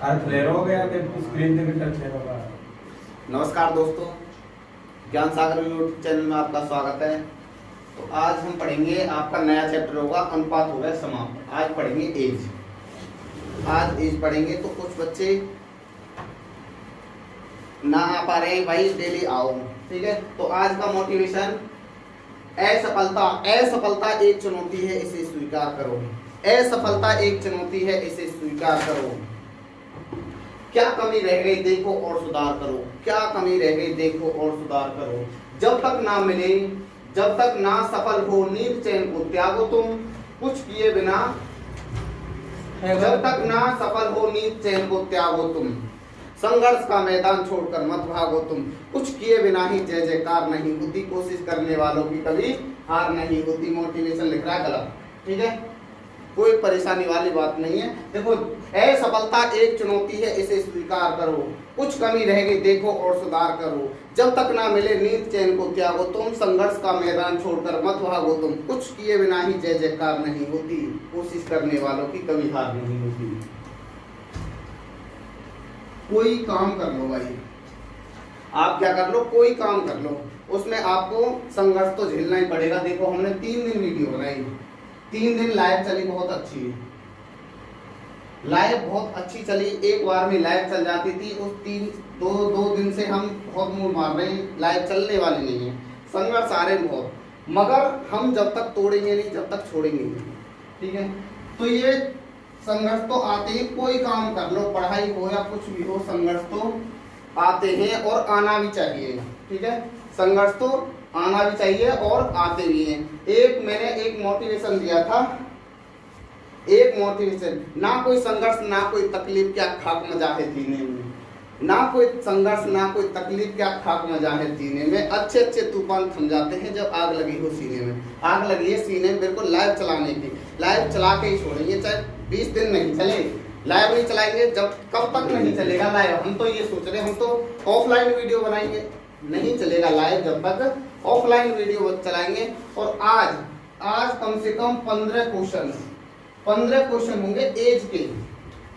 Flare हो गया कि स्क्रीन पे भी टच है बाबा। नमस्कार दोस्तों, ज्ञान सागर यूट्यूब चैनल में आपका स्वागत है। तो आज हम पढ़ेंगे, आपका नया चैप्टर होगा अनुपात हो गया समाप्त। आज पढ़ेंगे एज। आज एज पढ़ेंगे तो कुछ बच्चे ना आ पा रहे हैं, भाई डेली आओ, ठीक है। तो आज का मोटिवेशन, असफलता असफलता एक चुनौती है, इसे स्वीकार करो। असफलता एक चुनौती है, इसे स्वीकार करो। क्या कमी रह गई देखो और सुधार करो। क्या कमी रह गई देखो और सुधार करो। जब तक ना मिले, जब तक ना सफल हो नींद चैन को त्यागो तुम, कुछ किए बिना। जब तक ना सफल हो नींद चैन को त्यागो तुम, संघर्ष का मैदान छोड़कर मत भागो तुम। कुछ किए बिना ही जय जयकार नहीं होती, कोशिश करने वालों की कभी हार नहीं होती। मोटिवेशन लिख रहा है गलत, ठीक है, कोई परेशानी वाली बात नहीं है। देखो, असफलता एक चुनौती है, इसे स्वीकार करो। कुछ कमी रह गई देखो और सुधार करो। जब तक ना मिले नींद चैन को त्यागो तुम, संघर्ष का मैदान छोड़कर मत भागो तुम। कुछ किए बिना ही जय जयकार नहीं होती, कोशिश करने वालों की कभी हार नहीं होती। कोई काम कर लो भाई, आप क्या कर लो, कोई काम कर लो, उसमें आपको संघर्ष तो झेलना ही पड़ेगा। देखो, हमने 3 दिन वीडियो बनाई, 3 दिन लाइव चली, बहुत अच्छी है लाइव, बहुत अच्छी चली। एक बार में लाइव चल जाती थी, उस दो दिन से हम बहुत मूड मार रहे हैं, लाइव चलने वाली नहीं है। संघर्ष आ रहे हैं बहुत, मगर हम जब तक तोड़ेंगे नहीं, जब तक छोड़ेंगे नहीं, ठीक है। तो ये संघर्ष तो आते ही, कोई काम कर लो, पढ़ाई हो या कुछ भी हो, संघर्ष तो आते हैं और आना भी चाहिए, ठीक है। संघर्ष तो आना भी चाहिए और आते भी हैं। मैंने एक मोटिवेशन दिया था, एक मोटिवेशन, ना कोई संघर्ष ना कोई तकलीफ, क्या खाक मजा है जीने में। ना कोई संघर्ष ना कोई तकलीफ, क्या खाक मजा है जीने में। अच्छे अच्छे तूफान थम जाते हैं जब आग लगी हो सीने में। आग लगी है सीने में, बिल्कुल लाइव चलाने की, लाइव चला के ही छोड़ेंगे, चाहे 20 दिन नहीं चले, लाइव नहीं चलाएंगे। जब कब तक नहीं चलेगा लाइव, हम तो ये सोच रहे हैं, हम तो ऑफलाइन वीडियो बनाएंगे, नहीं चलेगा लाइव जब तक ऑफलाइन वीडियो चलाएंगे। और आज कम से कम 15 क्वेश्चन होंगे एज के,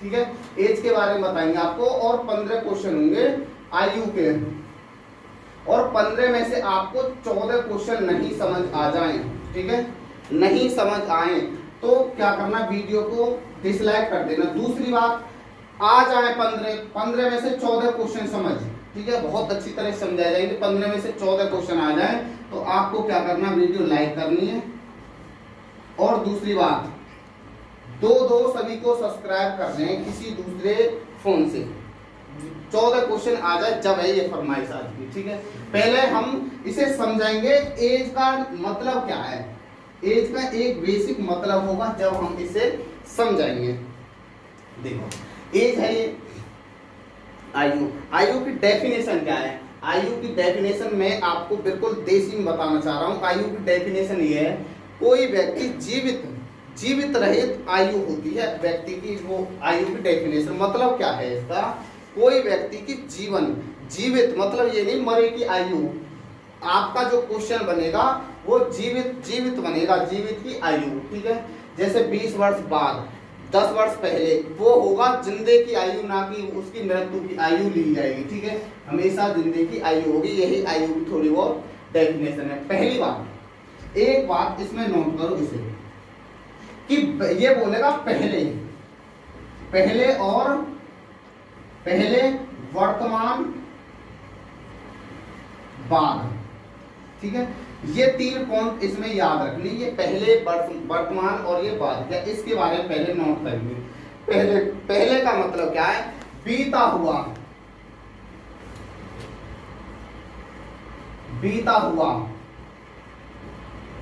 ठीक है, एज के बारे में बताएंगे आपको। और 15 क्वेश्चन होंगे आयु के, और 15 में से आपको 14 क्वेश्चन नहीं समझ आ जाए, ठीक है, नहीं समझ आए तो क्या करना, वीडियो को डिसलाइक कर देना। दूसरी बात, आ जाए 15 में से 14 क्वेश्चन समझ, ठीक है, बहुत अच्छी तरह समझाया जाएंगे। 15 में से 14 क्वेश्चन आ जाए तो आपको क्या करना, वीडियो लाइक करनी है। और दूसरी बात, दो सभी को सब्सक्राइब करने हैं किसी दूसरे फोन से। 14 क्वेश्चन आ जाए जब है ये फरमाइश आज की, ठीक है। पहले हम इसे समझाएंगे, एज का मतलब क्या है। एज का एक बेसिक मतलब होगा जब हम इसे समझाएंगे। देखो, एज है ये आयु। आयु की डेफिनेशन क्या है, आयु की डेफिनेशन मैं आपको बिल्कुल देसी में बताना चाह रहा हूँ। आयु की डेफिनेशन ये है, कोई व्यक्ति जीवित रहित आयु होती है व्यक्ति की। वो आयु की डेफिनेशन मतलब क्या है इसका, कोई व्यक्ति की जीवित मतलब ये नहीं मरे की आयु। आपका जो क्वेश्चन बनेगा वो जीवित बनेगा, जीवित की आयु, ठीक है। जैसे 20 वर्ष बाद, 10 वर्ष पहले, वो होगा जिंदे की आयु, ना कि उसकी मृत्यु की आयु ली जाएगी, ठीक है। हमेशा जिंदे की आयु होगी, यही आयु की थोड़ी बहुत डेफिनेशन है। पहली बात, एक बात इसमें नोट करो इसे, कि ये बोलेगा पहले वर्तमान बाद, ठीक है। ये 3 पॉइंट इसमें याद रखनी, ये पहले, वर्तमान और ये बाद, क्या इसके बारे में पहले नोट करेंगे। पहले का मतलब क्या है, बीता हुआ,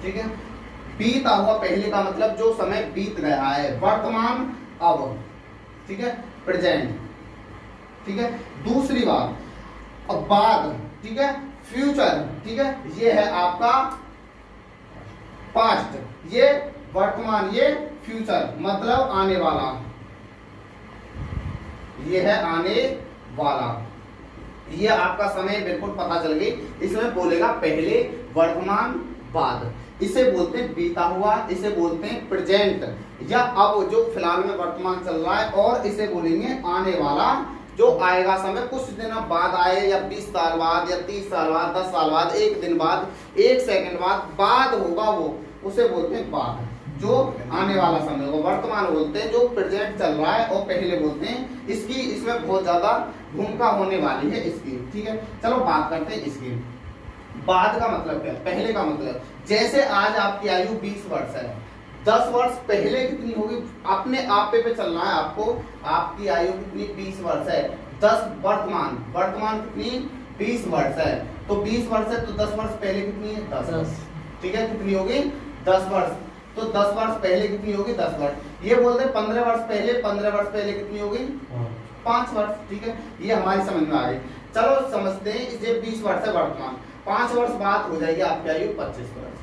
ठीक है, बीता हुआ। पहले का मतलब जो समय बीत गया है। वर्तमान अब, ठीक है, प्रेजेंट, ठीक है। दूसरी बात, अब बाद, ठीक है, फ्यूचर, ठीक है, ये है आपका पास्ट, ये वर्तमान, ये फ्यूचर मतलब आने वाला, ये है आने वाला। ये आपका समय बिल्कुल पता चल गई। इसमें बोलेगा पहले, वर्तमान, बाद। इसे बोलते हैं बीता हुआ, इसे बोलते हैं प्रेजेंट, या अब जो फिलहाल में वर्तमान चल रहा है, और इसे बोलेंगे आने वाला जो आएगा समय, कुछ दिन बाद आए, या 20 साल बाद, या 30 साल बाद, 10 साल बाद, 1 दिन बाद, 1 सेकंड बाद होगा वो, उसे बोलते हैं बाद। जो आने वाला समय होगा वर्तमान बोलते हैं, जो प्रेजेंट चल रहा है, और पहले बोलते हैं। इसकी इसमें बहुत ज्यादा भूमिका होने वाली है इसकी, ठीक है। चलो बात करते हैं इसकी। बाद का मतलब क्या है? पहले का मतलब, जैसे आज आपकी आयु 20 वर्ष है, 10 वर्ष पहले कितनी होगी? अपने आप पे चलना है आपको। आपकी आयु कितनी? 20 वर्ष है। 10 वर्तमान कितनी? 20 वर्ष है। तो 20 वर्ष है तो 10 वर्ष पहले कितनी है? 10। ठीक है, कितनी होगी? 10 वर्ष। तो 10 वर्ष पहले कितनी होगी? 10 वर्ष। ये बोलते 15 वर्ष पहले, 15 वर्ष पहले कितनी होगी? 5 वर्ष। ठीक है, ये हमारी समझ में आ रही। चलो समझते हैं, इसे 20 वर्ष है वर्तमान, 5 वर्ष बाद हो जाएगी आपकी आयु 25 वर्ष।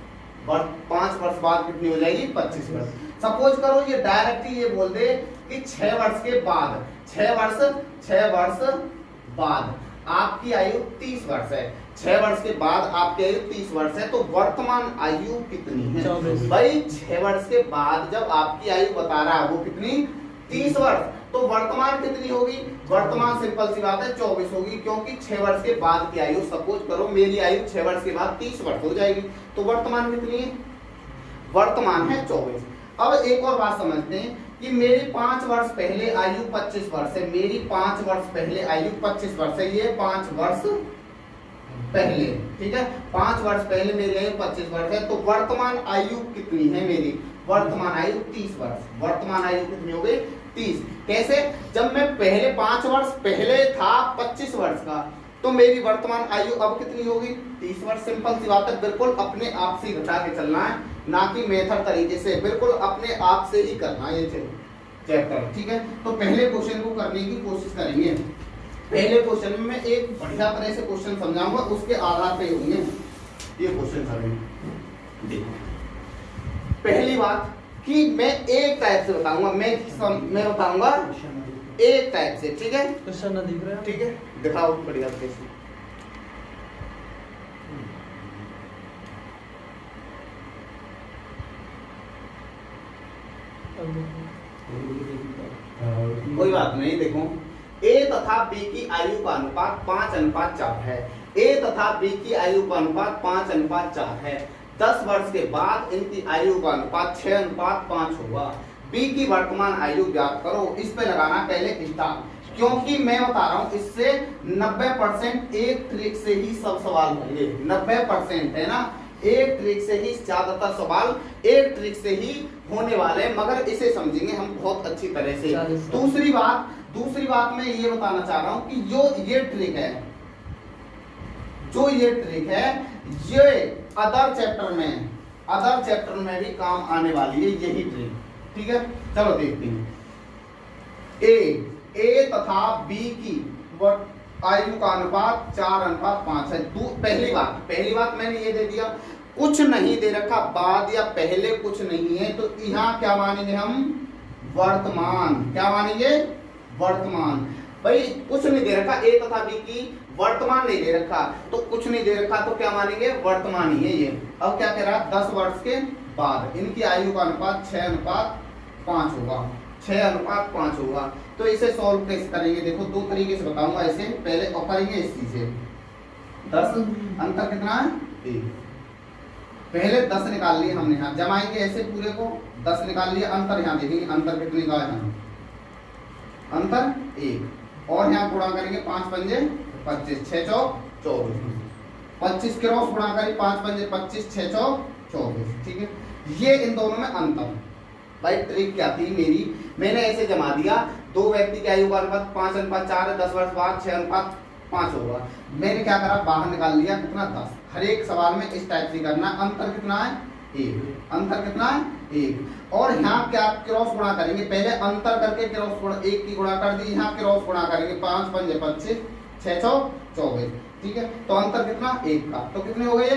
5 वर्ष बाद कितनी हो जाएगी? 25 वर्ष। सपोज करो ये डायरेक्टली ये बोल दे कि 6 वर्ष के बाद, 6 वर्ष बाद आपकी आयु 30 वर्ष है। 6 वर्ष के बाद आपकी आयु 30 वर्ष है, तो वर्तमान आयु कितनी है? भाई 6 वर्ष के बाद जब आपकी आयु बता रहा है वो कितनी? 30 वर्ष, तो वर्तमान कितनी होगी? वर्तमान सिंपल सी बात है 24 होगी, क्योंकि 6 वर्ष के बाद की आयु, सपोज करो मेरी आयु 6 वर्ष के बाद 30 वर्ष हो जाएगी, तो वर्तमान कितनी है? वर्तमान है 24। अब एक और बात समझते हैं कि मेरी 5 वर्ष पहले आयु 25 वर्ष है, मेरी 5 वर्ष पहले आयु 25 वर्ष है, ये 5 वर्ष पहले, ठीक है, 5 वर्ष पहले मेरी आयु 25 वर्ष है, तो वर्तमान आयु कितनी है मेरी? वर्तमान आयु 30 वर्ष। वर्तमान आयु कितनी हो गई? 30। कैसे? जब मैं पहले 5 वर्ष पहले था 25 वर्ष का, तो मेरी वर्तमान आयु अब कितनी होगी? 30 वर्ष। सिंपल सी बात है, बिल्कुल अपने आप से ही घटा के चलना है, ना कि मेथड तरीके से, बिल्कुल अपने आप से ही करना है ये चैप्टर, ठीक है। तो पहले क्वेश्चन को करने की कोशिश करेंगे। पहले क्वेश्चन में मैं एक बढ़िया तरह से क्वेश्चन समझाऊंगा, उसके आधार पे होंगे ये क्वेश्चन करेंगे। देखो, पहली बात कि मैं एक टाइप से बताऊंगा, मैं बताऊंगा एक टाइप से, ठीक है। क्वेश्चन ना दिख रहा है? ठीक है, दिखाओ बढ़िया तरह से। कोई बात नहीं, देखो, ए तथा बी की आयु का अनुपात 5:4 है। ए तथा बी की आयु का अनुपात 5:4 है। 10 वर्ष के बाद इनकी आयु का अनुपात 6:5 होगा। बी की वर्तमान आयु ज्ञात करो। इस पे लगाना पहले स्टार, क्योंकि मैं बता रहा हूं इससे 90% एक ट्रिक से ही सब सवाल होंगे। 90% है ना, एक ट्रिक से ही ज्यादातर सवाल एक ट्रिक से ही होने वाले हैं, मगर इसे समझेंगे हम बहुत अच्छी तरह से। दूसरी बात मैं ये बताना चाह रहा हूं कि जो ये ट्रिक है, ये अदर चैप्टर में भी काम आने वाली है यही ट्रिक, ठीक है। चलो देखते हैं। ए तथा बी की आयु का अनुपात 4:5 है। पहली बात मैंने ये दे दिया, कुछ नहीं दे रखा, बाद या पहले कुछ नहीं है, तो यहाँ क्या मानेंगे हम? वर्तमान। क्या मानेंगे? वर्तमान। भाई कुछ नहीं दे रखा, ए तथा बी की वर्तमान नहीं दे रखा, तो कुछ नहीं दे रखा, तो क्या मानेंगे? वर्तमान ही है ये। अब क्या कह रहा? 10 वर्ष के बाद इनकी आयु का अनुपात 6:5 होगा। 6:5 होगा। तो इसे सॉल्व कैसे करेंगे? देखो, 2 तरीके से बताऊंगा इसे। पहले और करेंगे इसी से 10, अंतर कितना है? 1। पहले 10 निकाल लिए हमने, यहाँ जमाएंगे ऐसे पूरे को, 10 निकाल लिए, अंतर यहाँ देखेंगे, अंतर कितने का है? अंतर 1। और यहाँ गुणा करेंगे 5 पंजे 25, 6 चौक 24, 25 क्रॉस गुणा करेंगे 5 पंजे 25, 6 चौक 24, ठीक है। ये इन दोनों में अंतर। भाई ट्रिक क्या थी मेरी? मैंने ऐसे जमा दिया, 2 व्यक्ति की आयु का अनुपात 5:4 है, 10 वर्ष बाद 6:5 होगा। मैंने क्या करा? बाहर निकाल लिया, कितना? 10। हर एक सवाल में इस टाइप से करना। अंतर कितना है? 1। अंतर कितना है? 1। और यहाँ क्या क्रॉस गुणा करेंगे? पहले अंतर करके क्रॉस गुणा, 1 की गुणा कर दी, यहाँ क्रॉस गुणा करेंगे 5 पंजे 25, 6 चौक 24, ठीक है। तो अंतर कितना? 1 का। तो कितने हो गए?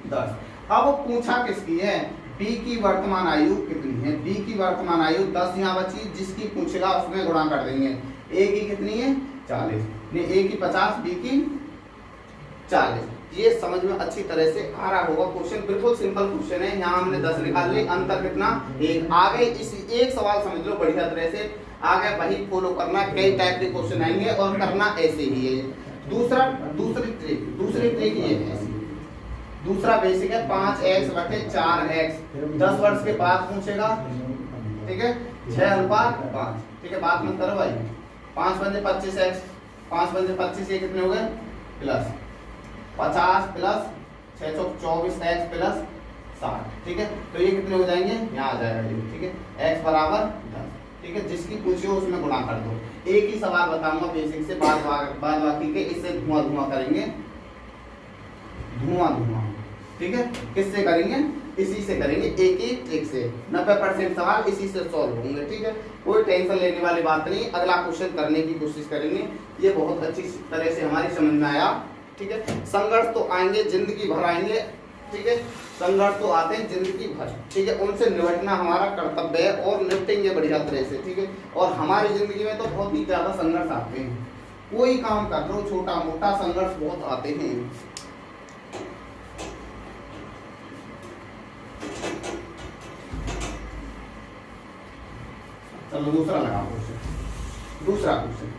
10। अब पूछा किसकी है? बी की वर्तमान आयु कितनी है? बी की वर्तमान आयु 10 यहाँ बची, जिसकी पूछेगा उसमें गुणा कर देंगे। ए की कितनी है? 40। ए की 50, बी की 40। ये समझ में अच्छी तरह से आ रहा होगा। क्वेश्चन बिल्कुल सिंपल क्वेश्चन है। यहाँ हमने 10 निकाल लिए, अंतर कितना 1। आगे इस एक सवाल समझ लो बढ़िया तरह से, आगे वही फॉलो करना। कई टाइप के क्वेश्चन आएंगे और करना ऐसे ही है। दूसरी ट्रिक ये है, दूसरा बेसिक है 5x बटे 4x 10 वर्ष के बाद पूछेगा, ठीक है 6:5। ठीक है, बात मत करो भाई। 5 पंजे 25x, 5 पंजे 25, ये कितने हो गए प्लस 50 प्लस 6 चौक 24x प्लस 60। ठीक है, तो ये कितने हो जाएंगे, यहाँ आ जाएगा ये। ठीक है, x बराबर 10। ठीक है, जिसकी पूछी हो उसमें गुणा कर दो। एक ही सवाल बताऊंगा बेसिक से, बाद बाकी के इससे धुआं करेंगे, धुआं। ठीक है, किससे करेंगे, इसी से करेंगे, एक ही ट्रिक से। 90% सवाल इसी से सॉल्व होंगे। ठीक है, कोई टेंशन लेने वाली बात नहीं। अगला क्वेश्चन करने की कोशिश करेंगे, ये बहुत अच्छी तरह से हमारी समझ में आया। ठीक है, संघर्ष तो आएंगे, जिंदगी भर आएंगे। ठीक है, संघर्ष तो आते हैं जिंदगी भर। ठीक है, उनसे निपटना हमारा कर्तव्य है और निपटेंगे बढ़िया तरह से। ठीक है, और हमारी जिंदगी में तो बहुत ही ज्यादा संघर्ष आते हैं। कोई काम कर लो, छोटा मोटा, संघर्ष बहुत आते हैं। चलो दूसरा लगा क्वेश्चन। दूसरा क्वेश्चन,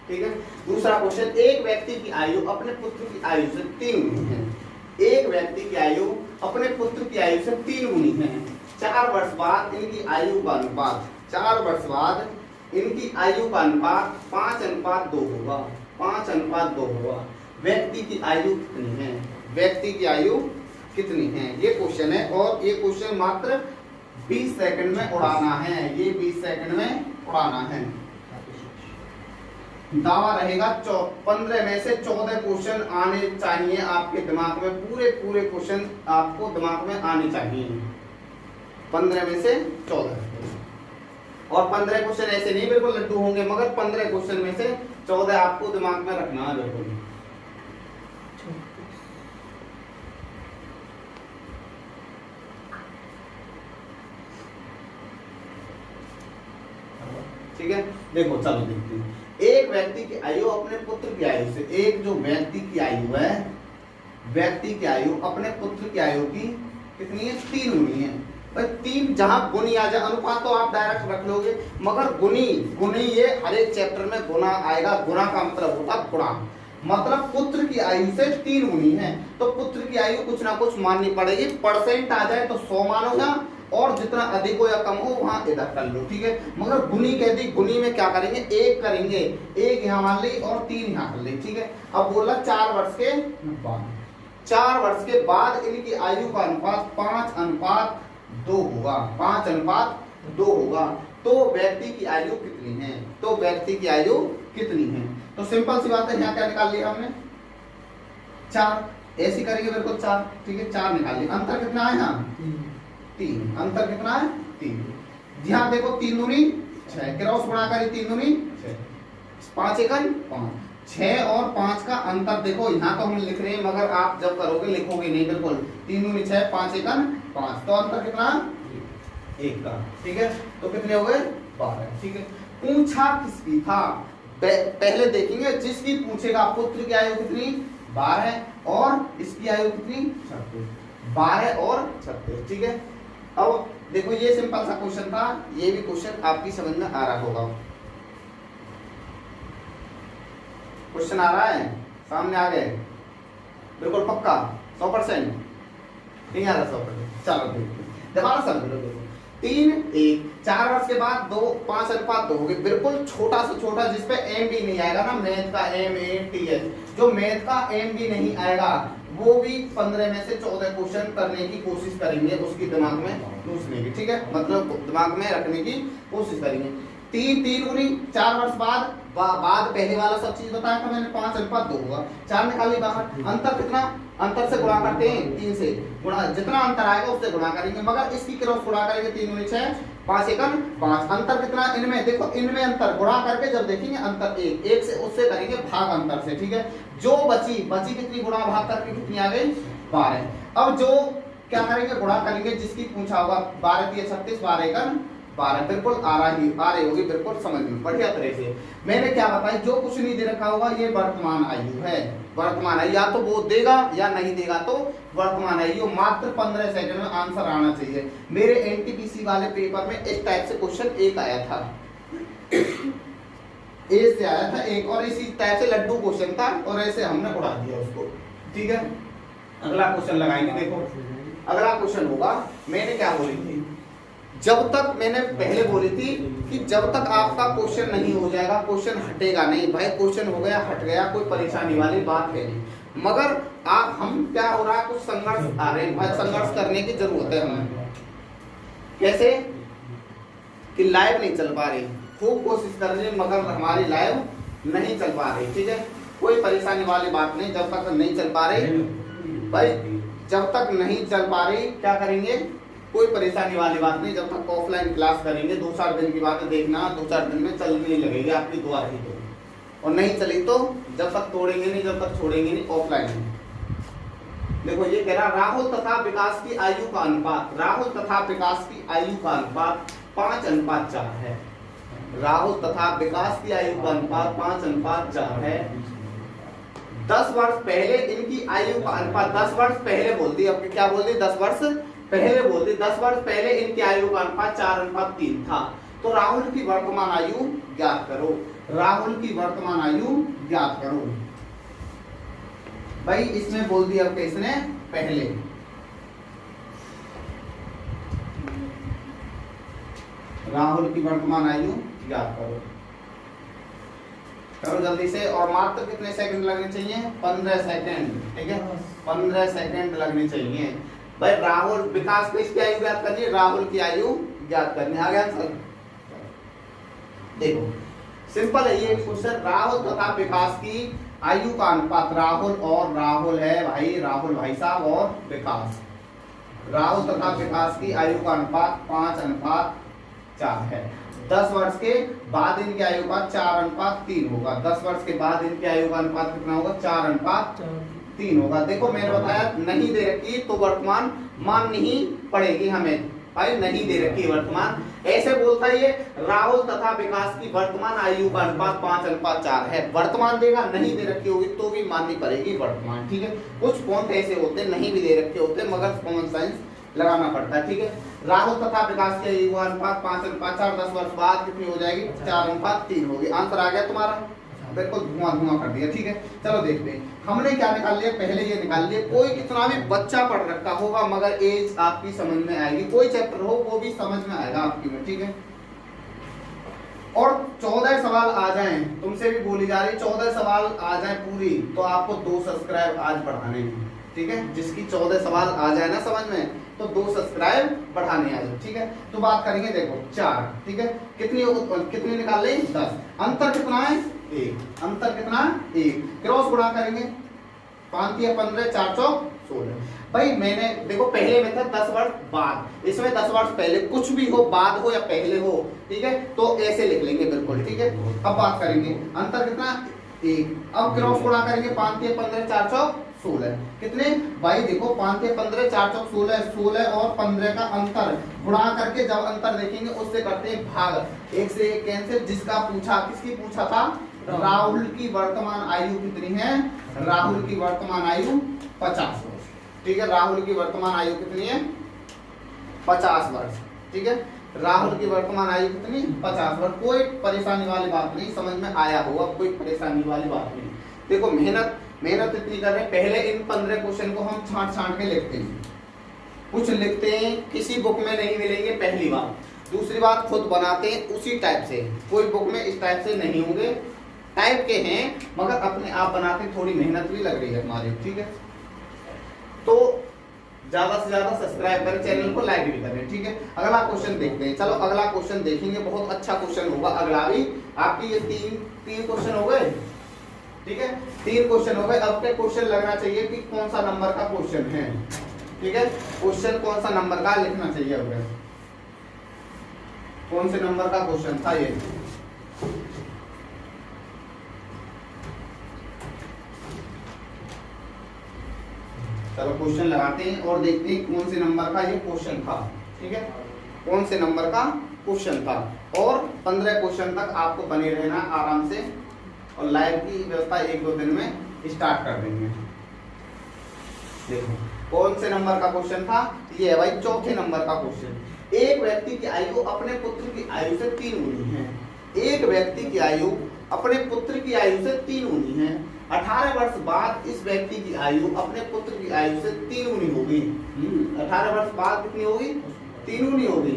ठीक है, दूसरा क्वेश्चन। एक व्यक्ति की आयु अपने पुत्र की आयु से 3 गुनी है। एक व्यक्ति की आयु अपने पुत्र की आयु से 3 गुनी है। 4 वर्ष बाद इनकी आयु का अनुपात, 4 वर्ष बाद इनकी आयु का अनुपात 5:2 होगा। 5:2 होगा। व्यक्ति की आयु कितनी है, व्यक्ति की आयु कितनी है, ये क्वेश्चन है। और ये क्वेश्चन मात्र 20 सेकंड में उड़ाना है। ये 20 सेकंड में उड़ाना है। दावा रहेगा 15 में से 14 क्वेश्चन आने चाहिए आपके दिमाग में। पूरे क्वेश्चन आपको दिमाग में आने चाहिए। 15 में से 14। और 15 क्वेश्चन ऐसे नहीं बिल्कुल लड्डू होंगे, मगर 15 क्वेश्चन में से 14 आपको दिमाग में रखना है बिल्कुल। ठीक है, देखो चलो देखते हैं। एक व्यक्ति की आयु अपने पुत्र की आयु से, एक जो व्यक्ति की आयु है, व्यक्ति की आयु अपने पुत्र की आयु की कितनी है, 3 गुनी है। भाई 3 जहां गुनी आ जाए, अनुपात तो आप डायरेक्ट रख लोगे, मगर गुनी ये हर एक चैप्टर में गुना आएगा। गुना का मतलब होता गुणा, मतलब पुत्र की आयु से 3 गुनी है, तो पुत्र की आयु कुछ ना कुछ माननी पड़ेगी। परसेंट आ जाए तो 100 मानो या, और जितना अधिक हो या कम हो वहां इधर कर लो। ठीक है, मगर गुनी कह दी, गुनी में क्या करेंगे, 1 करेंगे, 1 यहाँ मान ली और 3 यहाँ कर ली। ठीक है, अब बोला 4 वर्ष के बाद, 4 वर्ष के बाद इनकी आयु का अनुपात 5:2 होगा। 5:2 होगा। तो व्यक्ति की आयु कितनी है, तो व्यक्ति की आयु कितनी है। तो सिंपल सी बात है, यहाँ क्या निकाल लिया हमने, 4। ऐसी करेंगे बिल्कुल 4। ठीक है, 4 निकाल लिया। अंतर कितना है यहाँ, 3। अंतर कितना है, 3। ध्यान देखो, 3 दूनी 6, क्रॉस गुणा करी 3 दूनी 6, 5 एकम 5। 6 और 5 का अंतर देखो, यहाँ तो हम लिख रहे हैं, मगर आप जब करोगे लिखोगे नहीं बिल्कुल। 3 दूनी 6, 5 एकम 5, तो अंतर कितना, 1 का। ठीक है, तो कितने हो गए, 12। ठीक है, पूछा किसकी था, पहले देखेंगे जिसकी पूछेगा। पुत्र की आयु कितनी, 12, और इसकी आयु कितनी, 36। 12 और 36। ठीक है, अब देखो ये सिंपल सा क्वेश्चन था, ये भी क्वेश्चन आपकी समझ में आ रहा होगा। क्वेश्चन आ रहा है, सामने आ गए, बिल्कुल पक्का 100%, नहीं आ रहा 100%। चलो देखो, दोबारा समझ लो। देखो 3 1, 4 वर्ष के बाद 2, 5:2 हो गए। बिल्कुल छोटा से छोटा, जिसपे एम भी नहीं आएगा ना, मैथ का MATH, जो मैथ का एम भी नहीं आएगा, वो भी 15 में से 14 क्वेश्चन करने की कोशिश करेंगे, उसकी दिमाग में घुसने की। ठीक है, मतलब दिमाग में रखने की कोशिश करेंगे। 3 गुनी 4 वर्ष बाद पहले वाला सब चीज बताया था मैंने, 5:2 होगा। 4 निकाली बाहर। अंतर कितना, अंतर से गुणा करते हैं, 3 से गुणा, जितना अंतर आएगा उससे गुणा करेंगे, मगर इसकी क्रॉस गुणा करेंगे। 3 गुनी 6, 5 एकम 5। अंतर कितना, इनमें देखो, इनमें अंतर गुणा करके जब देखेंगे अंतर 1 से उससे करेंगे भाग अंतर से। ठीक है, जो बची कितनी, गुणा भाग करके कितनी आ गई, 12। अब जो क्या करेंगे, गुणा करेंगे जिसकी पूछा होगा। 12 3 36, 12 एकम 12 बिल्कुल आ रही होगी, बिल्कुल समझ में बढ़िया तरह से। मैंने क्या बताया, जो कुछ नहीं दे रखा होगा ये वर्तमान आयु है। वर्तमान आयु या तो वो देगा या नहीं देगा, तो वर्तमान आयु। मात्र 15 सेकंड में आंसर आना चाहिए। मेरे एनटीपीसी वाले पेपर में इस टाइप से क्वेश्चन एक आया था, ए से आया था एक, और इसी टाइप से लड्डू क्वेश्चन था और ऐसे हमने उड़ा दिया उसको। ठीक है, अगला क्वेश्चन लगाएंगे। देखो अगला क्वेश्चन होगा, मैंने क्या बोली थी, जब तक मैंने पहले बोली थी कि जब तक आपका क्वेश्चन नहीं हो जाएगा क्वेश्चन हटेगा नहीं। भाई क्वेश्चन हो गया हट गया, कोई परेशानी वाली बात है नहीं, मगर आप हम क्या हो रहा है, कुछ संघर्ष आ रहे हैं। भाई संघर्ष करने की जरूरत है हमें। कैसे कि लाइव नहीं चल पा रही, खूब कोशिश कर रहे हैं मगर हमारी लाइव नहीं चल पा रही। ठीक है, कोई परेशानी वाली बात नहीं, जब तक नहीं चल पा रही भाई, जब तक नहीं चल पा रही क्या करेंगे, कोई परेशानी वाली बात नहीं, जब तक ऑफलाइन क्लास करेंगे 2-4 दिन की बात है, देखना 2-4 दिन में चलने लगेगी आपकी दुआ रही तो, और नहीं चली तो जब तक तोड़ेंगे नहीं, जब तक छोड़ेंगे नहीं ऑफलाइन। देखो ये कह रहा, राहुल तथा विकास की आयु का अनुपात, राहुल तथा विकास की आयु का अनुपात 5:4 है। राहुल तथा विकास की आयु का अनुपात 5:4 है। 10 वर्ष पहले इनकी आयु का अनुपात, 10 वर्ष पहले बोल दी, अब क्या बोल दी, 10 वर्ष पहले बोल दी, 10 वर्ष पहले इनकी आयु का अनुपात 4:3 था। तो राहुल की वर्तमान आयु ज्ञात करो, राहुल की वर्तमान आयु ज्ञात करो। भाई इसमें बोल दिया अब किसने, पहले। राहुल की वर्तमान आयु ज्ञात करो, करो जल्दी से। और मात्र कितने सेकंड लगने चाहिए, 15 सेकंड। ठीक है, 15 सेकंड लगने चाहिए। भाई राहुल विकास को इसकी आयु ज्ञात करनी है, राहुल की आयु ज्ञात करनी। आ गया सर, देखो सिंपल है ये क्वेश्चन। राहुल तथा विकास की आयु का अनुपात, राहुल और राहुल है भाई, राहुल भाई साहब और विकास, राहुल तथा विकास की आयु का अनुपात 5:4 है। 10 वर्ष के बाद इनकी आयु का 4:3 होगा। 10 वर्ष के बाद इनकी आयु का अनुपात कितना होगा, 4:3 होगा। देखो मैंने बताया नहीं दे रखी तो वर्तमान माननी ही पड़ेगी हमें। भाई नहीं दे रखी वर्तमान, ऐसे बोलता है ये, राहुल तथा विकास की वर्तमान आयु का अनुपात 5:4 है। वर्तमान देगा, नहीं दे रखी होगी तो भी माननी पड़ेगी वर्तमान। ठीक है, कुछ पॉइंट ऐसे होते हैं नहीं भी दे रखे होते मगर कॉमन सेंस लगाना पड़ता है। ठीक है, राहुल तथा विकास की आयु का अनुपात 5:4, 10 वर्ष बाद कितनी हो जाएगी, 4:3 होगी। आंसर आ गया तुम्हारा, बिल्कुल धुआं कर दिया। ठीक है, चलो देखते हैं हमने क्या निकाल लिया, पहले ये निकाल लिया। कोई कितना भी बच्चा पढ़ रखा होगा मगर एज आपकी समझ में आएगी, कोई चैप्टर हो वो भी समझ में आएगा आपकी में। ठीक है, और 14 सवाल आ जाएं, तुमसे भी बोली जा रही 14 सवाल आ जाए पूरी तो आपको 2 सब्सक्राइब आज बढ़ाने हैं। ठीक है, जिसकी 14 सवाल आ जाए ना समझ में तो 2 सब्सक्राइब बढ़ाने आ जाए। ठीक है, तो बात करेंगे, देखो 4। ठीक है, कितनी निकाल ले, 10। अंतर कितना है, 1। अंतर कितना, 1। क्रॉस गुणा करेंगे, 5 या 15, 4 चौक 16। भाई मैंने देखो पहले में था 10 वर्ष बाद, इसमें 10 वर्ष पहले, कुछ भी हो बाद हो या पहले हो। ठीक है, तो ऐसे लिख लेंगे बिल्कुल। ठीक है, अब बात करेंगे अंतर कितना, 1। अब क्रॉस गुणा करेंगे, 5 या 15, 4 चौक 16। कितने भाई देखो, 5 या 15, 4 चौक 16, 16 और 15 का अंतर गुणा करके जब अंतर देखेंगे उससे करते हैं भाग। 1 से 1 कैंसिल। जिसका पूछा, किसकी पूछा था, राहुल की वर्तमान आयु कितनी है, राहुल की वर्तमान आयु 50 वर्ष। ठीक है, राहुल की वर्तमान आयु कितनी है, 50 वर्ष। ठीक है, राहुल की वर्तमान आयु कितनी, 50 वर्ष। कोई परेशानी वाली बात नहीं, समझ में आया होगा, कोई परेशानी वाली बात नहीं। देखो मेहनत इतनी कर रहे हैं, पहले इन 15 क्वेश्चन को हम छांट के लिखते हैं, कुछ लिखते हैं किसी बुक में नहीं मिलेंगे पहली बात। दूसरी बात खुद बनाते हैं उसी टाइप से, कोई बुक में इस टाइप से नहीं होंगे, टाइप के हैं मगर अपने आप बनाते हैं, थोड़ी मेहनत भी लग रही है हमारी। ठीक है, तो ज्यादा से ज्यादा सब्सक्राइब करें, चैनल को लाइक भी करें। ठीक है, अगला क्वेश्चन देखते हैं। चलो अगला क्वेश्चन देखेंगे, बहुत अच्छा क्वेश्चन होगा अगला भी। आपकी ये तीन क्वेश्चन हो गए। ठीक है, 3 क्वेश्चन हो गए। अब के क्वेश्चन लगना चाहिए कि कौन सा नंबर का क्वेश्चन है। ठीक है, क्वेश्चन कौन सा नंबर का लिखना चाहिए, अब कौन से नंबर का क्वेश्चन था ये। चलो क्वेश्चन लगाते हैं और देखते हैं कौन से नंबर का ये क्वेश्चन था। ठीक है, कौन से नंबर का क्वेश्चन था और 15 क्वेश्चन तक आपको बने रहना आराम से और लाइव की व्यवस्था 1-2 दिन में स्टार्ट कर देंगे। देखो कौन से नंबर का क्वेश्चन था, ये है भाई चौथे नंबर का क्वेश्चन। एक व्यक्ति की आयु अपने पुत्र की आयु से 3 गुनी है। एक व्यक्ति की आयु अपने पुत्र की आयु से 3 गुनी है। 18 वर्ष बाद इस व्यक्ति की आयु अपने पुत्र की आयु से 3 गुनी होगी। 18 वर्ष बाद कितनी होगी? 3 गुनी होगी।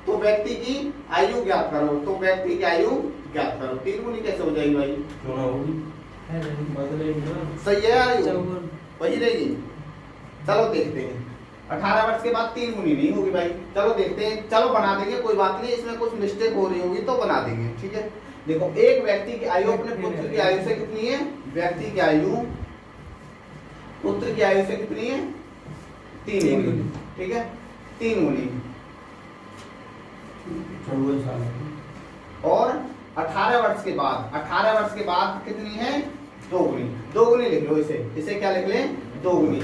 तो व्यक्ति की आयु ज्ञात करो। तो व्यक्ति की आयु ज्ञात करो। 3 गुनी कैसे हो जाएगी भाई? क्यों ना होगी? सही है, आयु वही रहेगी। चलो देखते हैं। 18 वर्ष के बाद 3 गुनी नहीं होगी भाई। चलो देखते हैं। चलो बना देंगे, कोई बात नहीं, इसमें कुछ मिस्टेक हो रही होगी तो बना देंगे, ठीक है। देखो एक व्यक्ति की आयु अपने पुत्र की आयु से कितनी है? व्यक्ति की आयु पुत्र की आयु से कितनी है? 3 गुनी, ठीक है, 3 गुनी। 54 साल। और 18 वर्ष के बाद, 18 वर्ष के बाद कितनी है? 2 गुनी। 2 गुनी लिख लो इसे। इसे क्या लिख लें? 2 गुनी।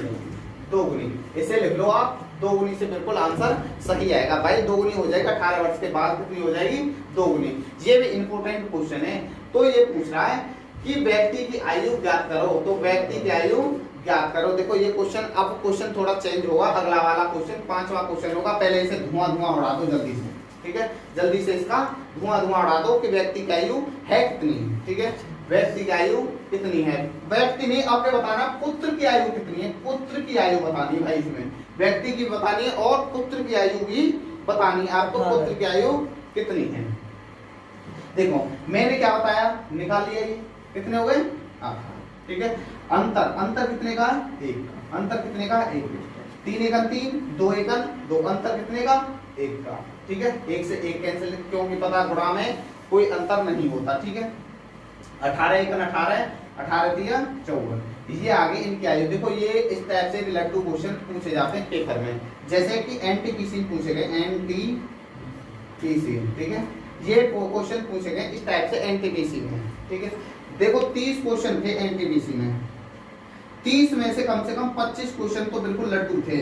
2 गुनी इसे लिख लो आप। 2 गुनी से बिल्कुल आंसर सही आएगा भाई। 2 गुनी हो जाएगा। 18 वर्ष के बाद कितनी हो जाएगी? 2 गुनी। ये भी इंपॉर्टेंट क्वेश्चन है। तो ये पूछ रहा है कि व्यक्ति की आयु ज्ञात करो। तो व्यक्ति की आयु ज्ञात करो। देखो ये क्वेश्चन, अब क्वेश्चन थोड़ा चेंज होगा। अगला वाला क्वेश्चन 5वां क्वेश्चन होगा। पहले इसे धुआं उड़ा दो जल्दी से, ठीक है। जल्दी से इसका धुआं उड़ा दो कि व्यक्ति की आयु है कितनी, ठीक है। व्यक्ति की आयु कितनी है? व्यक्ति नहीं, आपने बताना पुत्र की आयु कितनी है। पुत्र की आयु बतानी है भाई। इसमें व्यक्ति की बतानी है और पुत्र की आयु भी बतानी है आपको। पुत्र की आयु कितनी है? देखो मैंने क्या बताया, निकाल लिया। ये कितने हो गए? 8, ठीक है। अंतर कितने का? 1 का। अंतर कितने का? 1। 3 एकन 3, 2 एकन 2। अंतर कितने का? 1 का, ठीक है। 1 से 1 कैंसिल, क्योंकि पता गुणा में कोई अंतर नहीं होता, ठीक है। 18 एकन 18, 18 दिया 54। ये आगे इनकी आयु। देखो ये इस टाइप से रिलेटिव क्वेश्चन पूछे जाते हैं पेपर में, जैसे कि एनटीपीसी पूछे गए। एनटीपीसी, ठीक है। ये क्वेश्चन पूछे गए इस टाइप से एनटीपीसी में, ठीक है। देखो 30 क्वेश्चन थे एनटीपीसी में। 30 में से कम 25 क्वेश्चन तो बिल्कुल लड्डू थे।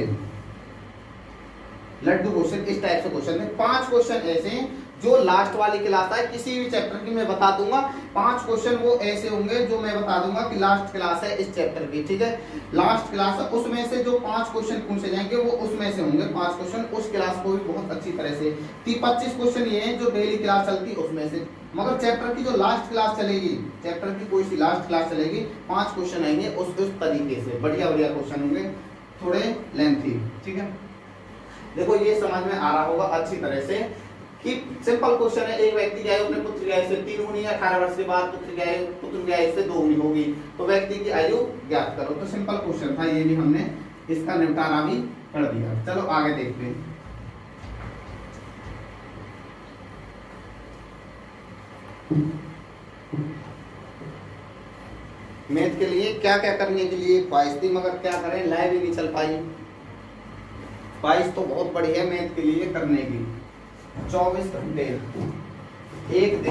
लड्डू क्वेश्चन इस टाइप से क्वेश्चन थे। 5 क्वेश्चन ऐसे हैं जो लास्ट वाली क्लास है किसी भी चैप्टर की, मैं बता दूंगा। 5 क्वेश्चन वो ऐसे होंगे जो मैं बता दूंगा कि लास्ट क्लास है इस चैप्टर की, ठीक है। लास्ट क्लास है, उसमें से जो 5 क्वेश्चन पूछे जाएंगे वो उसमें से होंगे 5 क्वेश्चन उस क्लास को भी बहुत अच्छी तरह से। 25 क्वेश्चन ये हैं जो डेली क्लास चलती है उसमें से। मगर चैप्टर की जो लास्ट क्लास चलेगी, चैप्टर की कोई सी लास्ट क्लास चलेगी, 5 क्वेश्चन आएंगे उस तरीके से। बढ़िया क्वेश्चन होंगे, थोड़े लेंथी, ठीक है। देखो ये समझ में आ रहा होगा अच्छी तरह से कि सिंपल क्वेश्चन है। एक व्यक्ति की आयु अपने पुत्र की आयु से 3 गुनी है। 18 वर्ष के बाद पुत्र की आयु से 2 गुनी होगी। तो व्यक्ति की आयु ज्ञात करो। तो सिंपल क्वेश्चन था, ये भी हमने इसका निपटारा भी कर दिया। चलो आगे देखते हैं। मैथ के लिए क्या क्या करने के लिए ख्वाहिश थी, मगर क्या करें, लाइव ही नहीं चल पाई। ख्वाहिश तो बहुत बड़ी है मैथ के लिए करने की। 24 घंटे, एक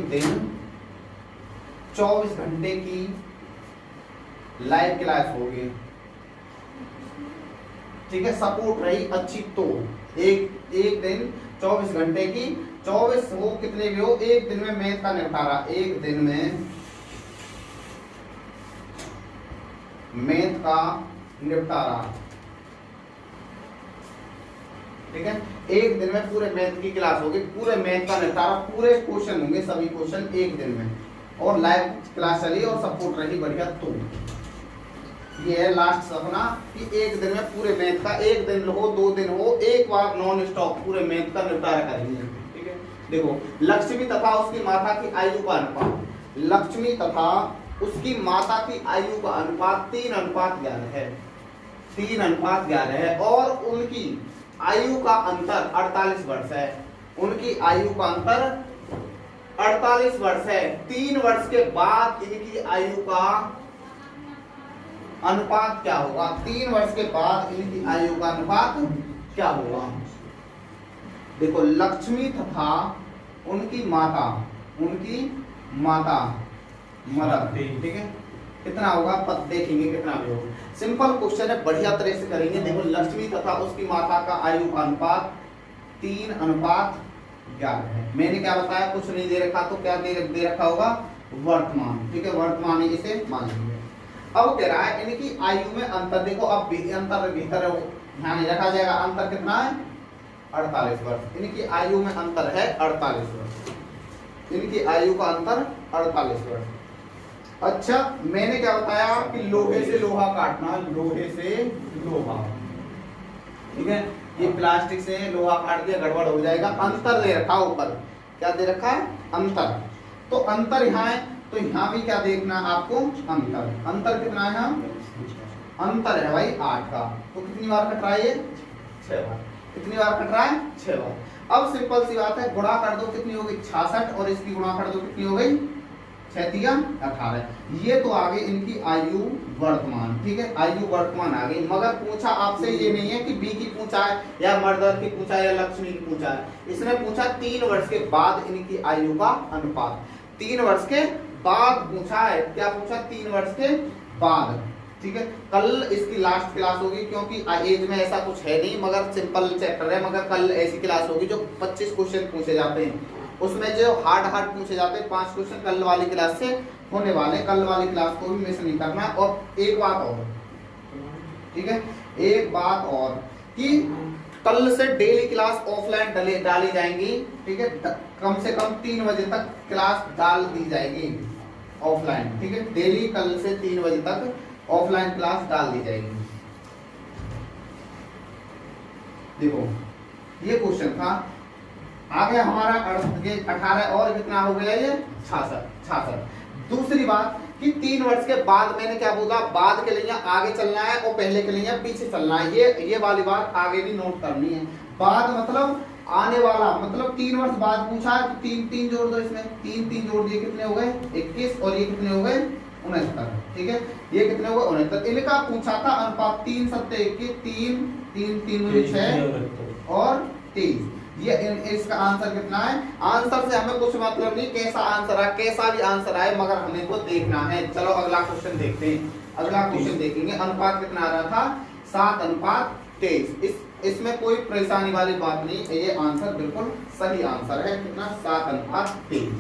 दिन 24 घंटे की लाइव क्लास होगी, ठीक है। सपोर्ट रही अच्छी तो एक दिन 24 घंटे की, 24 हो कितने भी हो, एक दिन में मैथ का निपटारा। एक दिन में मैथ का निपटारा, ठीक है। एक दिन में पूरे मैथ की क्लास होगी, पूरे मैथ का निपटारा, पूरे क्वेश्चन होंगे, सभी क्वेश्चन एक दिन में। और लाइव क्लास चली और सपोर्ट रही बढ़िया तो ये है लास्ट सपना कि एक दिन में पूरे मैथ का, एक दिन हो 2 दिन हो, एक बार नॉन स्टॉप पूरे मैथ का निपटारा करेंगे, ठीक है। देखो लक्ष्मी तथा उसकी माता की आयु का अनुपात, लक्ष्मी तथा उसकी माता की आयु का अनुपात 3:11 है। 3:11 है और उनकी आयु का अंतर 48 वर्ष है। उनकी आयु का अंतर 48 वर्ष है। 3 वर्ष के बाद इनकी आयु का अनुपात क्या होगा? 3 वर्ष के बाद इनकी आयु का अनुपात क्या होगा? देखो लक्ष्मी तथा उनकी माता, मदर, ठीक है। कितना होगा पद देखेंगे कितना भी होगा। सिंपल क्वेश्चन है, बढ़िया तरह से करेंगे। देखो लक्ष्मी तथा उसकी माता का आयु का अनुपात 3:11 है। मैंने क्या बताया, कुछ नहीं दे रखा तो क्या दे रखा होगा, वर्तमान। ठीक है, वर्तमान इसे मान लीजिए। अब कह रहा है इनकी आयु में अंतर। देखो अब अंतर भीतर ध्यान रखा जाएगा। अंतर कितना है, 48 वर्ष। इनकी आयु में अंतर है 48 वर्ष। इनकी आयु का अंतर 48 वर्ष। अच्छा, मैंने क्या बताया कि लोहे से लोहा काटना, लोहे से लोहा। ठीक है, ये प्लास्टिक से लोहा काट दिया गड़बड़ हो जाएगा। अंतर दे रखा ऊपर, क्या दे रखा है, अंतर। तो अंतर यहाँ है, तो यहाँ भी क्या देखना है आपको, अंतर। अंतर कितना है, अंतर है भाई 8 का। तो कितनी बार कट रहा है ये, 6 बार। कितनी बार कट रहा है, 6 बार। अब सिंपल सी बात है, गुणा कर दो, कितनी हो गई 66, और इसकी गुणा कर दो, कितनी हो गई 6×18। ये तो आ गई इनकी आयु वर्तमान। ठीक है, आयु वर्तमान आ गई। मगर पूछा आपसे ये नहीं है कि बी की पूछा है या मर्दर की पूछा है या लक्ष्मी की पूछा है। इसने पूछा 3 वर्ष के बाद इनकी आयु का अनुपात। 3 वर्ष के बाद पूछा है। क्या पूछा, 3 वर्ष के बाद। ठीक है, कल इसकी लास्ट क्लास होगी, क्योंकि एज में ऐसा कुछ है नहीं, मगर सिंपल चैप्टर है। मगर कल ऐसी क्लास होगी जो 25 क्वेश्चन पूछे जाते हैं, उसमें जो हार्ड पूछे जाते हैं 5 क्वेश्चन कल वाली क्लास से होने वाले। कल वाली क्लास को भी मिस नहीं करना। और एक बात और, ठीक है, एक बात और कि कल से डेली क्लास ऑफलाइन डाली जाएंगी। ठीक है, कम से कम 3 बजे तक क्लास डाल दी जाएगी ऑफलाइन। ठीक है, डेली कल से 3 बजे तक ऑफलाइन क्लास डाल दी जाएगी। देखो ये क्वेश्चन था, आ गया हमारा 18 और कितना हो गया ये 66। दूसरी बात कि 3 वर्ष के बाद, मैंने क्या बोला, बाद के लिए आगे चलना है और पहले के लिए पीछे चलना है। ये वाली बात आगे भी नोट करनी है। बाद मतलब आने वाला, मतलब 3 वर्ष बाद पूछा है तो 3 जोड़ दो इसमें, 3 जोड़ दिए, कितने हो गए 21, और ये कितने हो गए 69। ठीक है, ये कितने हो गए 69। इनका पूछा था अनुपात 3 7 21, 3 6 और 23। ये इसका आंसर कितना है। आंसर से हमें कुछ मतलब नहीं, कैसा आंसर है, कैसा भी आंसर आए, मगर हमें को देखना है। चलो अगला क्वेश्चन देखते हैं। अगला क्वेश्चन देखेंगे। अनुपात कितना आ रहा था, 7:23। इसमें कोई परेशानी वाली बात नहीं, ये आंसर बिल्कुल सही आंसर है। कितना, 7:23।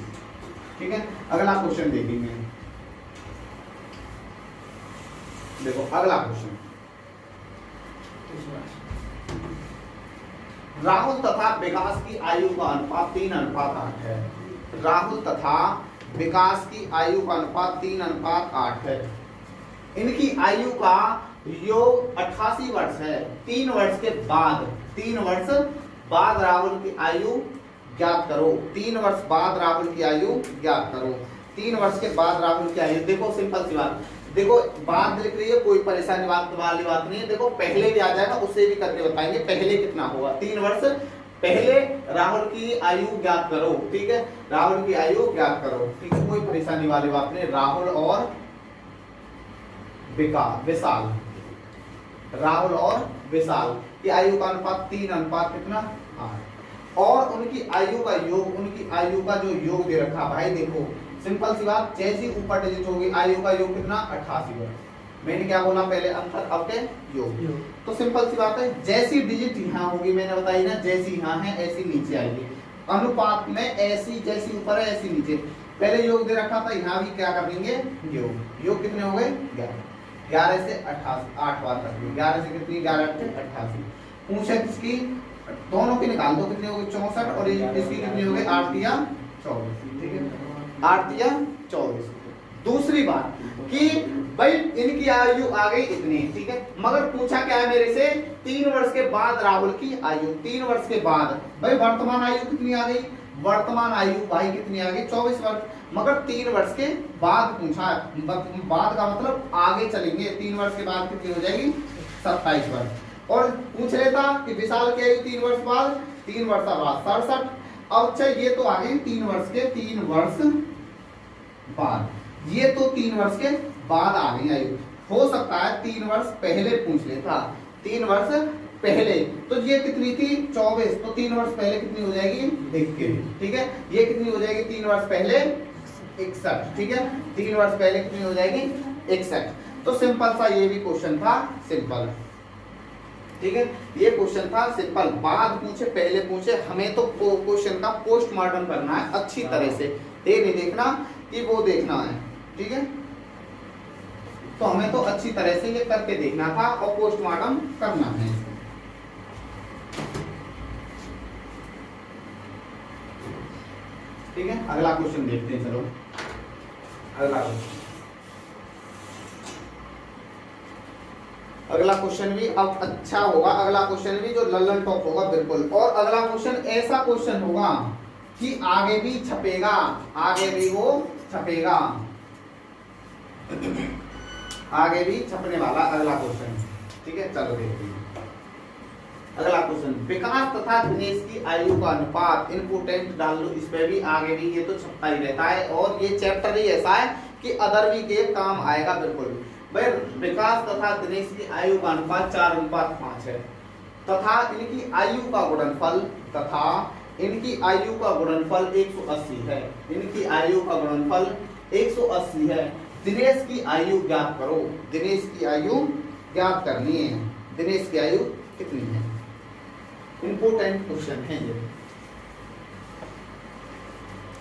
ठीक है, अगला क्वेश्चन देखेंगे। देखो अगला क्वेश्चन, राहुल तथा विकास की आयु का अनुपात 3:8 है। राहुल तथा विकास की आयु का अनुपात 3:8 है। इनकी आयु का योग 88 वर्ष है। 3 वर्ष के बाद, 3 वर्ष बाद राहुल की आयु ज्ञात करो। 3 वर्ष बाद राहुल की आयु ज्ञात करो। 3 वर्ष के बाद राहुल की आयु। देखो सिंपल सी बात, देखो बात लिख रही है, कोई परेशानी वाली बात नहीं है। देखो पहले भी आ जाएगा, उससे भी करके बताएंगे पहले कितना होगा। 3 वर्ष पहले राहुल की आयु ज्ञात करो। ठीक है, राहुल की आयु ज्ञात करो। ठीक है, कोई परेशानी वाली बात नहीं। राहुल और विशाल, राहुल और विशाल की आयु का अनुपात 3 कितना 8। और उनकी आयु का योग, उनकी आयु का जो योग दे रखा भाई, देखो सिंपल सी बात, जैसी ऊपर डिजिट होगी आयु का योग कितना 88 वर्ष। मैंने क्या बोला पहले, अंतर अब के योग। तो सिंपल सी बात है, जैसी डिजिट यहाँ होगी, मैंने बताई ना, जैसी यहाँ है ऐसी नीचे आएगी। अनुपात में ऐसी, जैसी ऊपर है ऐसी नीचे। पहले योग दे रखा था, यहाँ भी क्या कर देंगे योग। योग कितने हो गए 11 से 8 बार कर दिए। 11 से कितनी, 11 से 88। पूछे किसकी, दोनों की निकाल दो, कितनी हो गई 64, और इसकी कितनी हो गई 8 या 24। ठीक है, 8 या 24। दूसरी बात कि भाई इनकी आयु आ गई इतनी। ठीक है, मगर पूछा क्या है मेरे से, 3 वर्ष के बाद राहुल की आयु। 3 वर्ष के बाद भाई वर्तमान आयु कितनी आ गई, वर्तमान आयु भाई कितनी आ गई 24 वर्ष। मगर 3 वर्ष के बाद पूछा है, बाद का मतलब आगे चलेंगे। 3 वर्ष के बाद कितनी हो जाएगी 27 वर्ष। और पूछ लेता कि विशाल की आयु 3 वर्ष बाद, 3 वर्ष बाद 67। अब अच्छा, ये तो आ गई 3 वर्ष के 3 वर्ष बाद, ये तो 3 वर्ष के बाद आ गई आयु। हो सकता है 3 वर्ष पहले पूछ लेता, 3 वर्ष पहले, तो ये कितनी थी 24, तो 3 वर्ष पहले कितनी हो जाएगी 21। ठीक है, ये कितनी हो जाएगी 3 वर्ष पहले 61। ठीक है, 3 वर्ष पहले कितनी हो जाएगी एक्सेक्ट। तो सिंपल सा ये भी क्वेश्चन था, सिंपल, ठीक है। ये क्वेश्चन था सिंपल, बाद पूछे पहले पूछे, हमें तो क्वेश्चन का पोस्टमार्टम करना है अच्छी तरह से, ये नहीं देखना कि वो देखना है, ठीक है। तो हमें तो अच्छी तरह से ये करके देखना था और पोस्टमार्टम करना है। ठीक है, अगला क्वेश्चन देखते हैं, चलो अगला क्वेश्चन। अगला क्वेश्चन भी अब अच्छा होगा, अगला क्वेश्चन भी जो लल्लन टॉप होगा बिल्कुल। और अगला क्वेश्चन ऐसा क्वेश्चन होगा कि आगे भी छपेगा, आगे भी वो छपेगा, आगे भी छपने वाला अगला क्वेश्चन, ठीक है। चलो देखते हैं अगला क्वेश्चन। विकास तथा दिनेश की आयु का अनुपात, इम्पोर्टेंट डाल लो इस पे भी, आगे भी ये तो छपता ही रहता है और ये चैप्टर ही ऐसा है कि अदर भी के काम आएगा बिल्कुल। भाई विकास तथा दिनेश की आयु का अनुपात 4:5 है, तथा इनकी आयु का गुणनफल, तथा इनकी आयु का गुणनफल 180 है, इनकी आयु का गुणनफल 180 है। दिनेश की आयु ज्ञात करो, दिनेश की आयु ज्ञात करनी है, दिनेश की आयु कितनी है। इंपोर्टेंट क्वेश्चन है ये,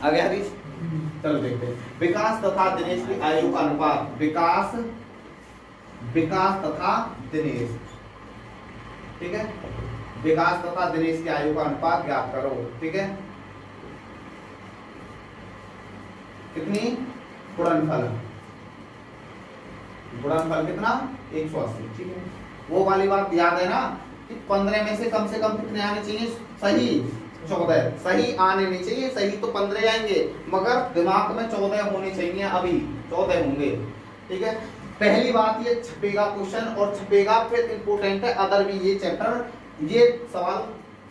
आगे हरीश चलो देखते हैं। विकास तथा दिनेश की आयु का अनुपात, विकास तथा दिनेश, ठीक है। विकास तथा दिनेश की आयु का अनुपात ज्ञात करो, ठीक है। कितनी, गुणनफल, गुणनफल कितना 180, ठीक है। वो वाली बात याद है ना कि 15 में से कम कितने आने चाहिए, सही 14, सही आने नहीं चाहिए, सही तो 15 आएंगे मगर दिमाग में 14 होने चाहिए, अभी 14 होंगे, ठीक है। पहली बात ये छपेगा क्वेश्चन, और छपेगा फिर इंपोर्टेंट है अदर भी, ये चैप्टर ये सवाल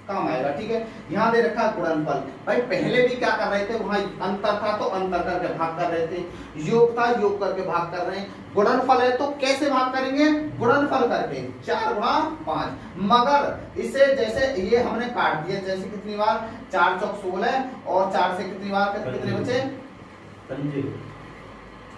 काम आएगा, ठीक है। यहाँ दे रखा गुणनफल, भाई पहले भी क्या कर रहे थे, वहां अंतर था तो अंतर करके भाग कर रहे थे, योग था योग करके भाग कर रहे हैं, गुणनफल है तो कैसे भाग करेंगे, गुणनफल करके 4×5, मगर इसे जैसे ये हमने काट दिया, जैसे कितनी बार 4 चौक 16 और 4 से कितनी बार कितने बचे,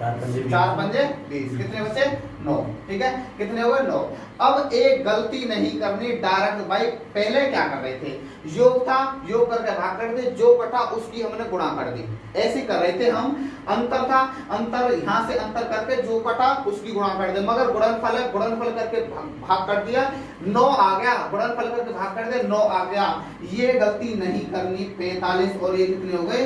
4 पंजे 20, कितने बचे 9, ठीक है। कितने हुए 9। अब एक गलती नहीं करनी, डायरेक्ट भाई पहले क्या कर रहे थे, योग था योग करके भाग कर दे, जो कटा उसकी हमने गुणा कर दी, ऐसे कर रहे थे हम। अंतर था, अंतर यहाँ से अंतर करके जो कटा उसकी गुणा कर दे, मगर गुणनफल है, गुणनफल करके भाग कर दिया, 9 आ गया, गुणनफल करके भाग कर दे 9 आ गया, ये गलती नहीं करनी। 45 और ये कितने हो गए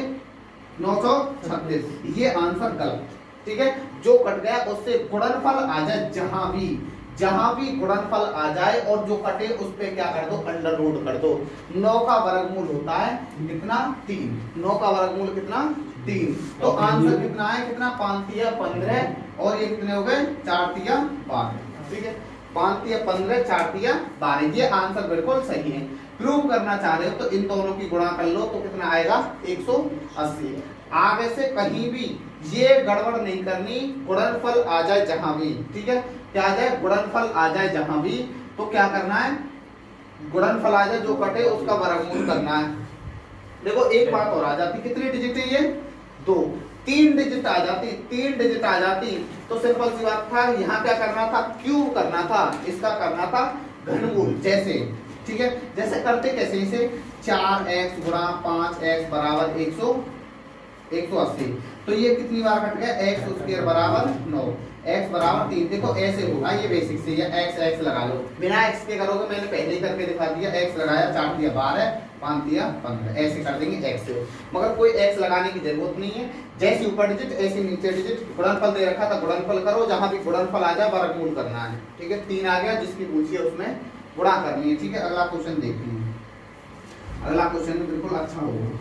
936, ये आंसर गलत, ठीक है। जो कट गया उससे गुणनफल आ जाए, जहां भी गुणनफल आ जाए और जो कटे उस पे क्या कर दो, अंडर रूट कर दो। 9 का वर्गमूल होता है कितना 3, 9 का वर्गमूल कितना 3, तो आंसर कितना है, कितना 5 तिया 15 और ये कितने हो गए 4 तिया 12, ठीक है। 5 तिया 15 4 तिया 12, ये आंसर बिल्कुल सही है। प्रूव करना चाह रहे हो तो इन दोनों की गुणा कर लो तो कितना आएगा 180। आगे से कहीं भी ये गड़बड़ नहीं करनी, गुणनफल आ जाए जहां भी, ठीक है। क्या आ जाए, गुणनफल आ जाए जहां भी, तो क्या करना है, गुणनफल आ जाए जो कटे उसका वर्गमूल करना है। देखो एक बात और आ जाती, कितनी डिजिट है ये 2, 3 डिजिट आ जाती, 3 डिजिट आ जाती तो सिंपल सी बात था, यहाँ क्या करना था, क्यूब करना था, इसका करना था घनमूल, जैसे, ठीक है। जैसे करते कैसे, इसे 4x गुणा 5x बराबर 180, तो ये कितनी बार कट गया, x स्क्वायर बराबर 9, x बराबर 3। देखो ऐसे होगा, ये बेसिक से, या x लगा लो, बिना x के करोगे, मैंने पहले ही करके दिखा दिया, x लगाया 4 तिया 12 5 तिया 15, ऐसे कर देंगे x से, मगर कोई x लगाने की जरूरत नहीं है, जैसे ऊपर डिजिट ऐसे नीचे डिजिट। गुणनफल दे रखा था, गुणनफल करो, जहां भी गुणनफल आ जाए वर्गमूल करना है, ठीक है। 3 आ गया, जिसकी पूछिए उसमें गुणा करनी है, ठीक है। अगला क्वेश्चन देखते हैं, अगला क्वेश्चन बिल्कुल अच्छा होगा।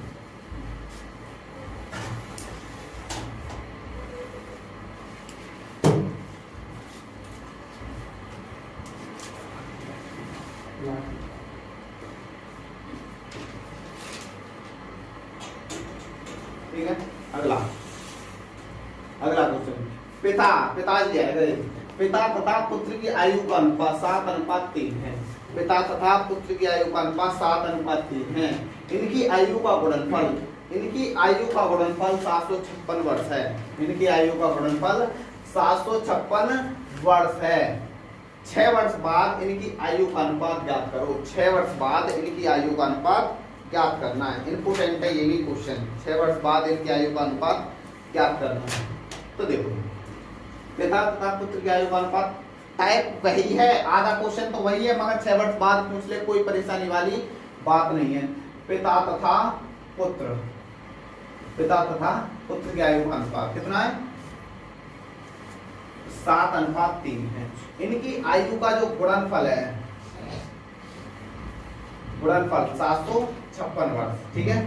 ठीक है, अगला क्वेश्चन, पिताजी आएगा, पिता तथा पुत्र की आयु का अनुपात 7:3 है, पिता तथा पुत्र की आयु का अनुपात 7:3 है। इनकी आयु का गुणनफल, इनकी आयु का गुणनफल 756 वर्ष है, इनकी आयु का गुणनफल 756 वर्ष है। 6 वर्ष बाद इनकी आयु का अनुपात ज्ञात करो। 6 वर्ष बाद इनकी आयु का अनुपात ज्ञात करना है। इम्पोर्टेंट है ये भी क्वेश्चन। 6 वर्ष बाद इनकी आयु का अनुपात ज्ञात करना है। तो देखो पिता तथा पुत्र की आयु का अनुपात टाइप वही है, आधा क्वेश्चन तो वही है, मगर 6 वर्ष बाद पूछ ले कोई परेशानी वाली बात नहीं है। पिता तथा पुत्र की आयु का अनुपात कितना है? 7:3 है। इनकी आयु का जो गुणनफल है, गुणनफल 756 वर्ष, ठीक है,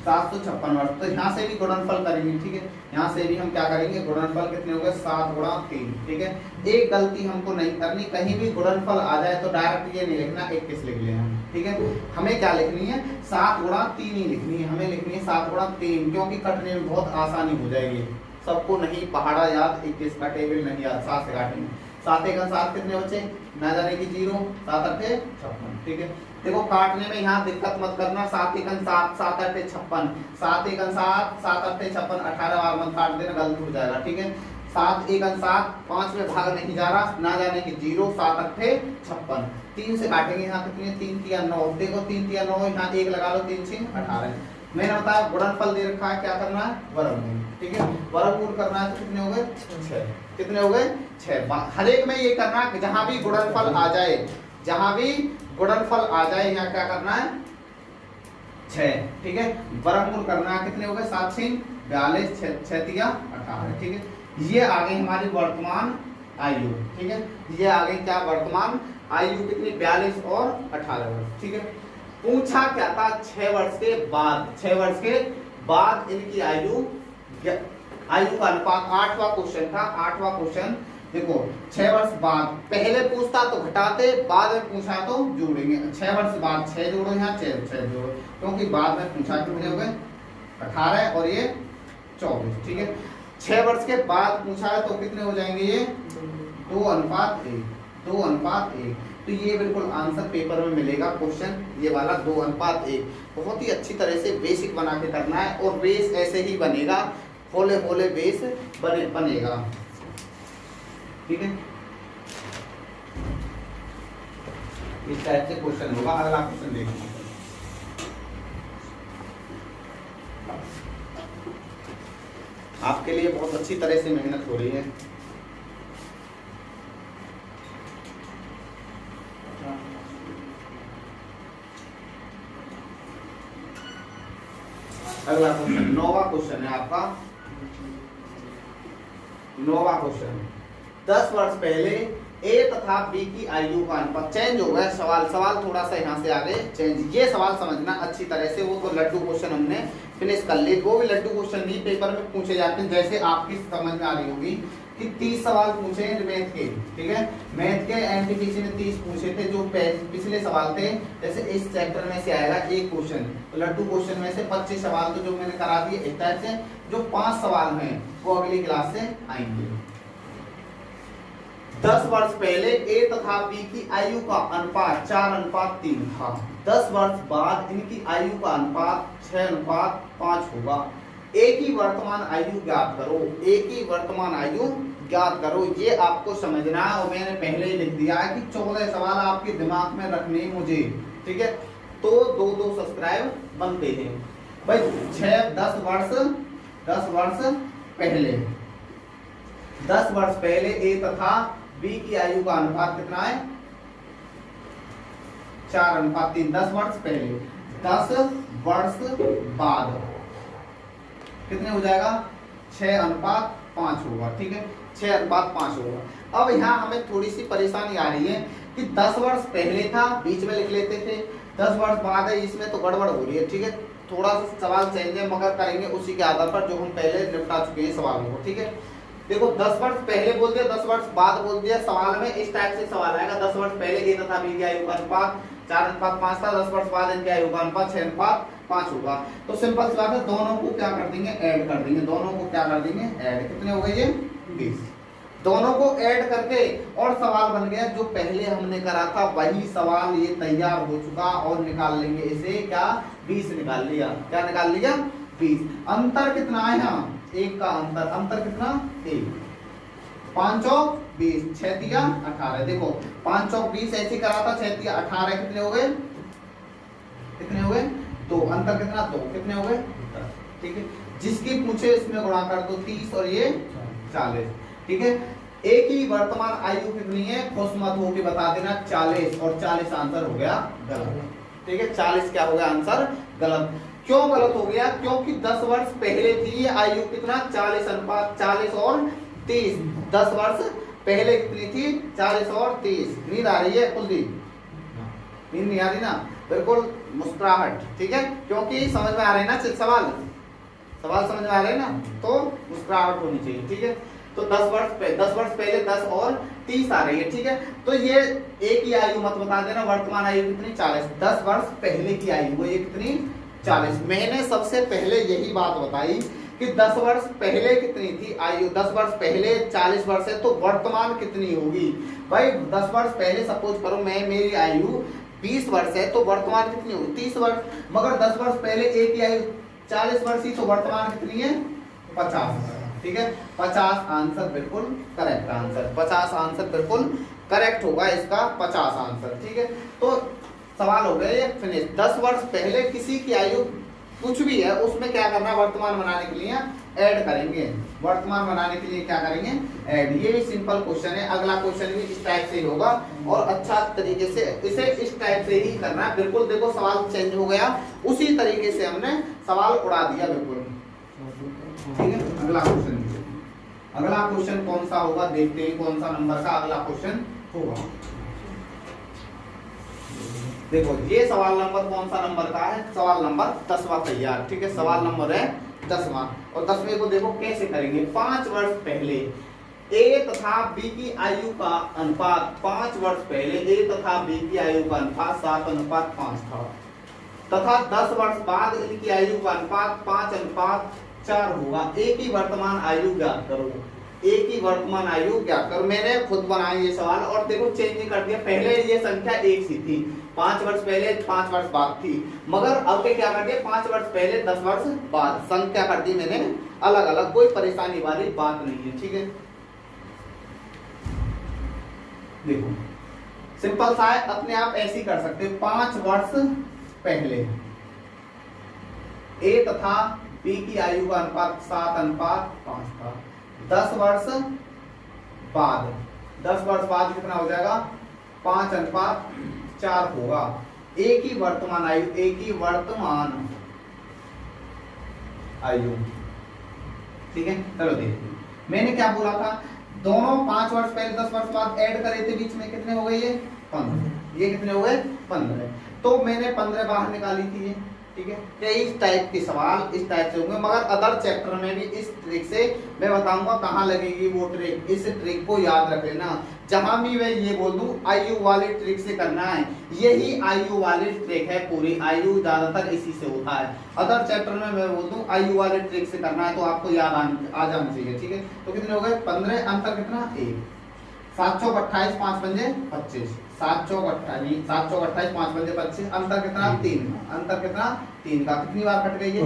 756 वर्ष। तो यहाँ से भी गुणनफल करेंगे, ठीक है, यहाँ से भी हम क्या करेंगे, गुणनफल कितने हो गए, 7 गुणा 3, ठीक है। एक गलती हमको नहीं करनी, कहीं भी गुणनफल आ जाए तो डायरेक्ट ये नहीं लिखना 21 लिख लेना, ठीक है। हमें क्या लिखनी है, 7 गुणा 3 ही लिखनी है, हमें लिखनी है 7 गुणा 3, क्योंकि कटने में बहुत आसानी हो जाएगी। सबको नहीं पहाड़ा याद, 21 का टेबल नहीं याद, 7 से काटेंगे। 7 × 7 कितने बचे, ना जाने की 0, 7 × 8 56, ठीक है। देखो काटने में यहाँ दिक्कत मत करना, 7 × 7 7 × 8 56, 7 × 7 7 × 8 56, 18 बार मत काट देना, गलत हो जाएगा, ठीक है। 7 × 7 5 में भाग नहीं जा रहा, ना जाने की 0, 7 × 8 56, 3 से काटेंगे, यहाँ कितनी है, 3 × 9, देखो 3 × 9, यहाँ 1 लगा लो, 3 × 6 18। मैंने बताया गुणनफल दे रखा है, क्या करना है, वर्गमूल, ठीक है, वर्गमूल करना है। तो कितने हो गए, 6, कितने हो गए, 6। हर एक में ये करना है, जहां भी गुणनफल आ जाए, जहां भी गुणनफल आ जाए, यहाँ क्या करना है, 6, ठीक है। वर्गमूल करना है, कितने हो गए, 7 × 42, 6 × 18, ठीक है। ये आ गई हमारी वर्तमान आयु, ठीक है, ये आ गई क्या, वर्तमान आयु कितनी, 42 और 18 वर्ष, ठीक है। पूछा क्या था, 6 वर्ष के बाद, 6 वर्ष के बाद इनकी आयु का अनुपात, 8वां क्वेश्चन था, 8वां क्वेश्चन देखो। 6 वर्ष बाद, पहले पूछता तो घटाते, बाद में पूछा तो जोड़ेंगे। 6 वर्ष बाद 6 जोड़ो, यहाँ 6 जोड़ो, क्योंकि बाद में पूछा कितने हो गए, 18 और ये 24, ठीक है। 6 वर्ष के बाद पूछा है तो कितने हो जाएंगे, ये 2:1, 2:1। तो ये बिल्कुल आंसर पेपर में मिलेगा क्वेश्चन, ये वाला 2:1। बहुत ही अच्छी तरह से बेसिक बना के करना है, और बेस ऐसे ही बनेगा, होले होले बेस बनेगा, ठीक है। इस टाइप से क्वेश्चन होगा। अगला क्वेश्चन देखिए, आपके लिए बहुत अच्छी तरह से मेहनत हो रही है। अगला क्वेश्चन 9वां क्वेश्चन है आपका, 9वां क्वेश्चन। 10 वर्ष पहले ए तथा बी की आयु का अनुपात, चेंज हो गया सवाल थोड़ा सा यहाँ से आगे चेंज। ये सवाल समझना अच्छी तरह से, वो तो लड्डू क्वेश्चन हमने फिनिश कर ली, वो भी लड्डू क्वेश्चन नहीं पेपर में पूछे जाते हैं, जैसे आपकी समझ में आ रही होगी कि 30 सवाल पूछे हैं मैथ के, ठीक है। मैथ के एनटीपीसी ने 30 पूछे थे, जो पिछले सवाल थे, जैसे इस चैप्टर में से आएगा एक क्वेश्चन, तो लड्डू क्वेश्चन में से 25 सवाल तो जो मैंने करा दिए, इस टाइप से जो 5 सवाल हैं वो अगली क्लास से आएंगे। 10 वर्ष पहले ए तथा बी की आयु का अनुपात 4:3 था। 10 वर्ष बाद इनकी आयु का अनुपात 6:5 होगा। ए की वर्तमान आयु ज्ञात करो, ए की वर्तमान आयु ज्ञात करो। ये आपको समझना है, और मैंने पहले ही लिख दिया है कि 14 सवाल आपके दिमाग में रखने मुझे, ठीक है। तो 2-2 सब्सक्राइब बनते हैं भाई। 10 वर्ष पहले, 10 वर्ष पहले ए तथा बी की आयु का अनुपात कितना है, 4:3। 10 वर्ष पहले, 10 वर्ष बाद कितने हो जाएगा, 6:5 होगा, ठीक है, 6:5 होगा। अब यहाँ हमें थोड़ी सी परेशानी आ रही है कि 10 वर्ष पहले था, बीच में लिख लेते थे, 10 वर्ष बाद है, इसमें तो गड़बड़ हो रही है, ठीक है। थोड़ा सा सवाल चेंज है, मगर करेंगे उसी के आधार पर जो हम पहले निपटा चुके हैं सवालों को, ठीक है। देखो 10 वर्ष पहले बोल दिया, 10 वर्ष बाद बोल दिया, सवाल में इस टाइप से सवाल आएगा। 10 वर्ष पहले ए तथा बी की आयु का अनुपात 4:5 था, 10 वर्ष बाद इनकी आयु का अनुपात 6:5 होगा। तो सिंपल सी बात है, दोनों को क्या कर देंगे, ऐड कर देंगे, दोनों को क्या कर देंगे, ऐड। कितने हो गए ये, 20। दोनों को ऐड करके और सवाल बन गया जो पहले हमने करा था, वही सवाल ये तैयार हो चुका, और निकाल लेंगे इसे, क्या, 20 निकाल लिया, क्या निकाल लिया, 20। अंतर कितना है यहाँ, 1 का अंतर, अंतर कितना, 1। 5 चौक 20, 6 तिया 18। देखो 5 चौक 20 ऐसे करा था, 6 तिया 18 कितने हो गए, कितने हो गए, तो अंतर कितना, 2 कितने हो गए, ठीक है। जिसकी पूछे इसमें गुणा कर दो 30 और ये 40, ठीक है। एक ही वर्तमान आयु कितनी है, खुश मत हो के बता देना 40, और 40 आंसर हो गया गलत, ठीक है। 40 क्या हो गया आंसर गलत। क्यों गलत हो गया, क्योंकि 10 वर्ष पहले थी ये आयु कितना, 40 अनुपात 40 और 30। 10 वर्ष पहले कितनी थी, 40 और 30। नींद आ रही है कुलदीप, नींद नहीं आ रही ना, बिल्कुल मुस्कुराहट, ठीक है, क्योंकि समझ में आ रहे हैं ना सवाल, सवाल समझ में आ रहे हैं ना, तो मुस्कुराहट होनी चाहिए, ठीक है। तो 10 वर्ष पहले 10 और 30 आ रही है, ठीक है। तो ये एक ही आयु मत बता देना, वर्तमान आयु कितनी, 40। 10 वर्ष पहले की आयु वो ये कितनी, 40। मैंने सबसे पहले यही बात बताई कि 10 वर्ष पहले कितनी थी आयु, 10 वर्ष पहले 40 वर्ष है, तो वर्तमान कितनी होगी भाई। 10 वर्ष पहले सपोज करो मैं, मेरी आयु 20 वर्ष है, तो वर्तमान कितनी होगी, 30 वर्ष। मगर 10 वर्ष पहले एक ही आयु 40 वर्ष ही, तो वर्तमान कितनी है, 50, ठीक है। 50 आंसर बिल्कुल करेक्ट आंसर, 50 आंसर बिल्कुल करेक्ट होगा इसका, 50 आंसर, ठीक है। तो सवाल हो गए फिनिश। 10 वर्ष पहले किसी की आयु कुछ भी है, उसमें क्या करना है, वर्तमान बनाने के लिए ऐड करेंगे, वर्तमान बनाने के लिए क्या करेंगे, ऐड। ये भी सिंपल क्वेश्चन है। अगला क्वेश्चन भी इस टाइप से ही होगा, और अच्छा तरीके से इसे इस टाइप से ही करना है, बिल्कुल। देखो सवाल चेंज हो गया, उसी तरीके से हमने सवाल उड़ा दिया, बिल्कुल, ठीक है। अगला क्वेश्चन कौन सा होगा, देखते हैं कौन सा नंबर का अगला क्वेश्चन होगा। देखो ये सवाल नंबर कौन सा नंबर का है, सवाल नंबर 10वां तैयार, ठीक है। सवाल नंबर है 10वां, और 10वें को देखो कैसे करेंगे। 5 वर्ष पहले ए तथा बी की आयु का अनुपात, 5 वर्ष पहले ए तथा बी की आयु का अनुपात 7:5 था, तथा 10 वर्ष बाद इनकी आयु का अनुपात 5:4 होगा। एक ही वर्तमान आयु ज्ञात करो, एक ही वर्तमान आयु ज्ञात करो। मैंने खुद बनाया ये सवाल, और देखो चेंज कर दिया, पहले ये संख्या एक सी थी, 5 वर्ष पहले 5 वर्ष बाद थी, मगर अब क्या कर दिया, 5 वर्ष पहले 10 वर्ष बाद संख्या कर दी मैंने अलग अलग, कोई परेशानी वाली बात नहीं है, ठीक है। देखो सिंपल सा है, अपने आप ऐसे ही कर सकते हो। 5 वर्ष पहले ए तथा बी की आयु का अनुपात 7:5 था। 10 वर्ष बाद कितना हो जाएगा, 5:4 होगा। एक ही वर्तमान आयु, एक ही वर्तमान आयु, ठीक है। चलो देखिए मैंने क्या बोला था, दोनों 5 वर्ष पहले 10 वर्ष बाद ऐड करे थे, बीच में कितने हो गए, ये 15, ये कितने हो गए 15, तो मैंने 15 बाहर निकाली थी ये, ठीक है। तो इस टाइप के सवाल इस टाइप से होंगे, मगर अदर चैप्टर में भी इस ट्रिक से मैं बताऊंगा कहाँ लगेगी वो ट्रिक। इस ट्रिक को याद रख लेना, जहां भी मैं ये बोल दूं आयु वाली ट्रिक से करना है, यही आयु वाली ट्रिक है पूरी। आयु ज्यादातर इसी से होता है। अदर चैप्टर में मैं बोल दूं आयु वाली ट्रिक से करना है, तो आपको याद आ जाना चाहिए, ठीक है। तो कितने हो गए 15, अंतर कितना 1, 7 चौक 28, 5 पंजे 25, 7 चौक 28, 5 पंजे 25, अंतर कितना 3, अंतर कितना 3 का, कितनी बार कट गई है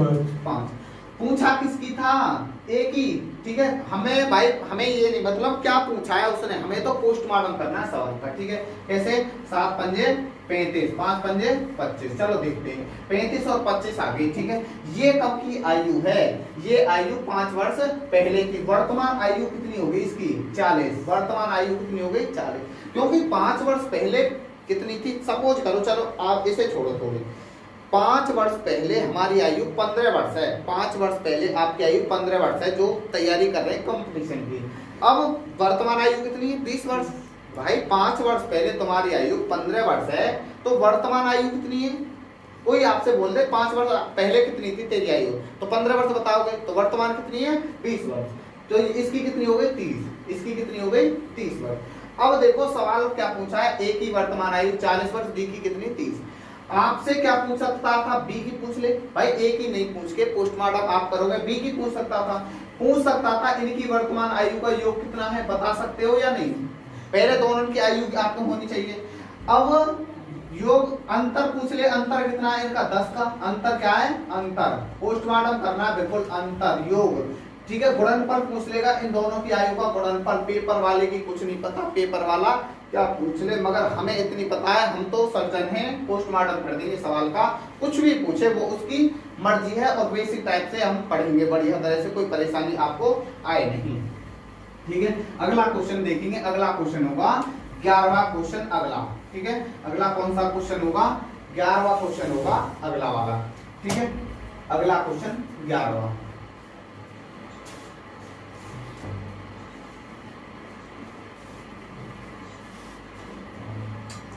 5। पूछा किसकी था, एक ही, ठीक है। हमें भाई हमें ये नहीं मतलब क्या पूछा है उसने, हमें तो पोस्टमार्टम करना है सवाल का, ठीक है। कैसे, 7 पंजे 35, 5 पंजे 25। चलो देखते हैं, 35 और 25 आ गई, ठीक है। ये कब की आयु है, ये आयु 5 वर्ष पहले की। वर्तमान आयु कितनी होगी इसकी 40, वर्तमान आयु कितनी हो गई 40, क्योंकि 5 वर्ष पहले कितनी थी, सपोज करो, चलो आप इसे छोड़ो थोड़ी, 5 वर्ष पहले हमारी आयु 15 वर्ष है, 5 वर्ष पहले आपकी आयु 15 वर्ष है, जो तैयारी कर रहे हैं कंपटीशन की। अब वर्तमान आयु कितनी है 20 वर्ष। भाई 5 वर्ष पहले तुम्हारी आयु 15 वर्ष है, तो वर्तमान आयु कितनी है, कोई आपसे बोल दे 5 वर्ष पहले कितनी थी तेरी आयु, तो 15 वर्ष बताओगे, तो वर्तमान कितनी है 20 वर्ष, तो इसकी कितनी हो गई 30, इसकी कितनी हो गई 30 वर्ष। अब देखो सवाल क्या पूछा है, एक ही वर्तमान आयु 40 वर्ष, बी की कितनी 30। आपसे क्या पूछ सकता था, बी की पूछ ले भाई, एक ही नहीं पूछ के पोस्टमार्टम आप करोगे, बी की पूछ सकता था इनकी वर्तमान आयु का योग कितना है, बता सकते हो या नहीं। पहले दोनों की आयु आपको होनी चाहिए। अब योग अंतर पूछ ले, अंतर कितना है इनका 10 का, अंतर क्या है, अंतर पोस्टमार्टम करना बिल्कुल, अंतर योग ठीक है, गुणनफल पूछ लेगा इन दोनों की आयु का गुणनफल। पेपर वाले की कुछ नहीं पता, पेपर वाला क्या पूछ ले, मगर हमें इतनी पता है, हम तो सर्जन हैं, पोस्टमार्टम कर देंगे सवाल का। कुछ भी पूछे वो उसकी मर्जी है, और बेसिक टाइप से हम पढ़ेंगे बढ़िया तरह से, कोई परेशानी आपको आए नहीं। ठीक है, अगला क्वेश्चन देखेंगे। अगला क्वेश्चन होगा 11वां क्वेश्चन अगला। ठीक है, अगला कौन सा क्वेश्चन होगा? 11वां क्वेश्चन होगा अगला वाला। ठीक है, अगला क्वेश्चन 11वां।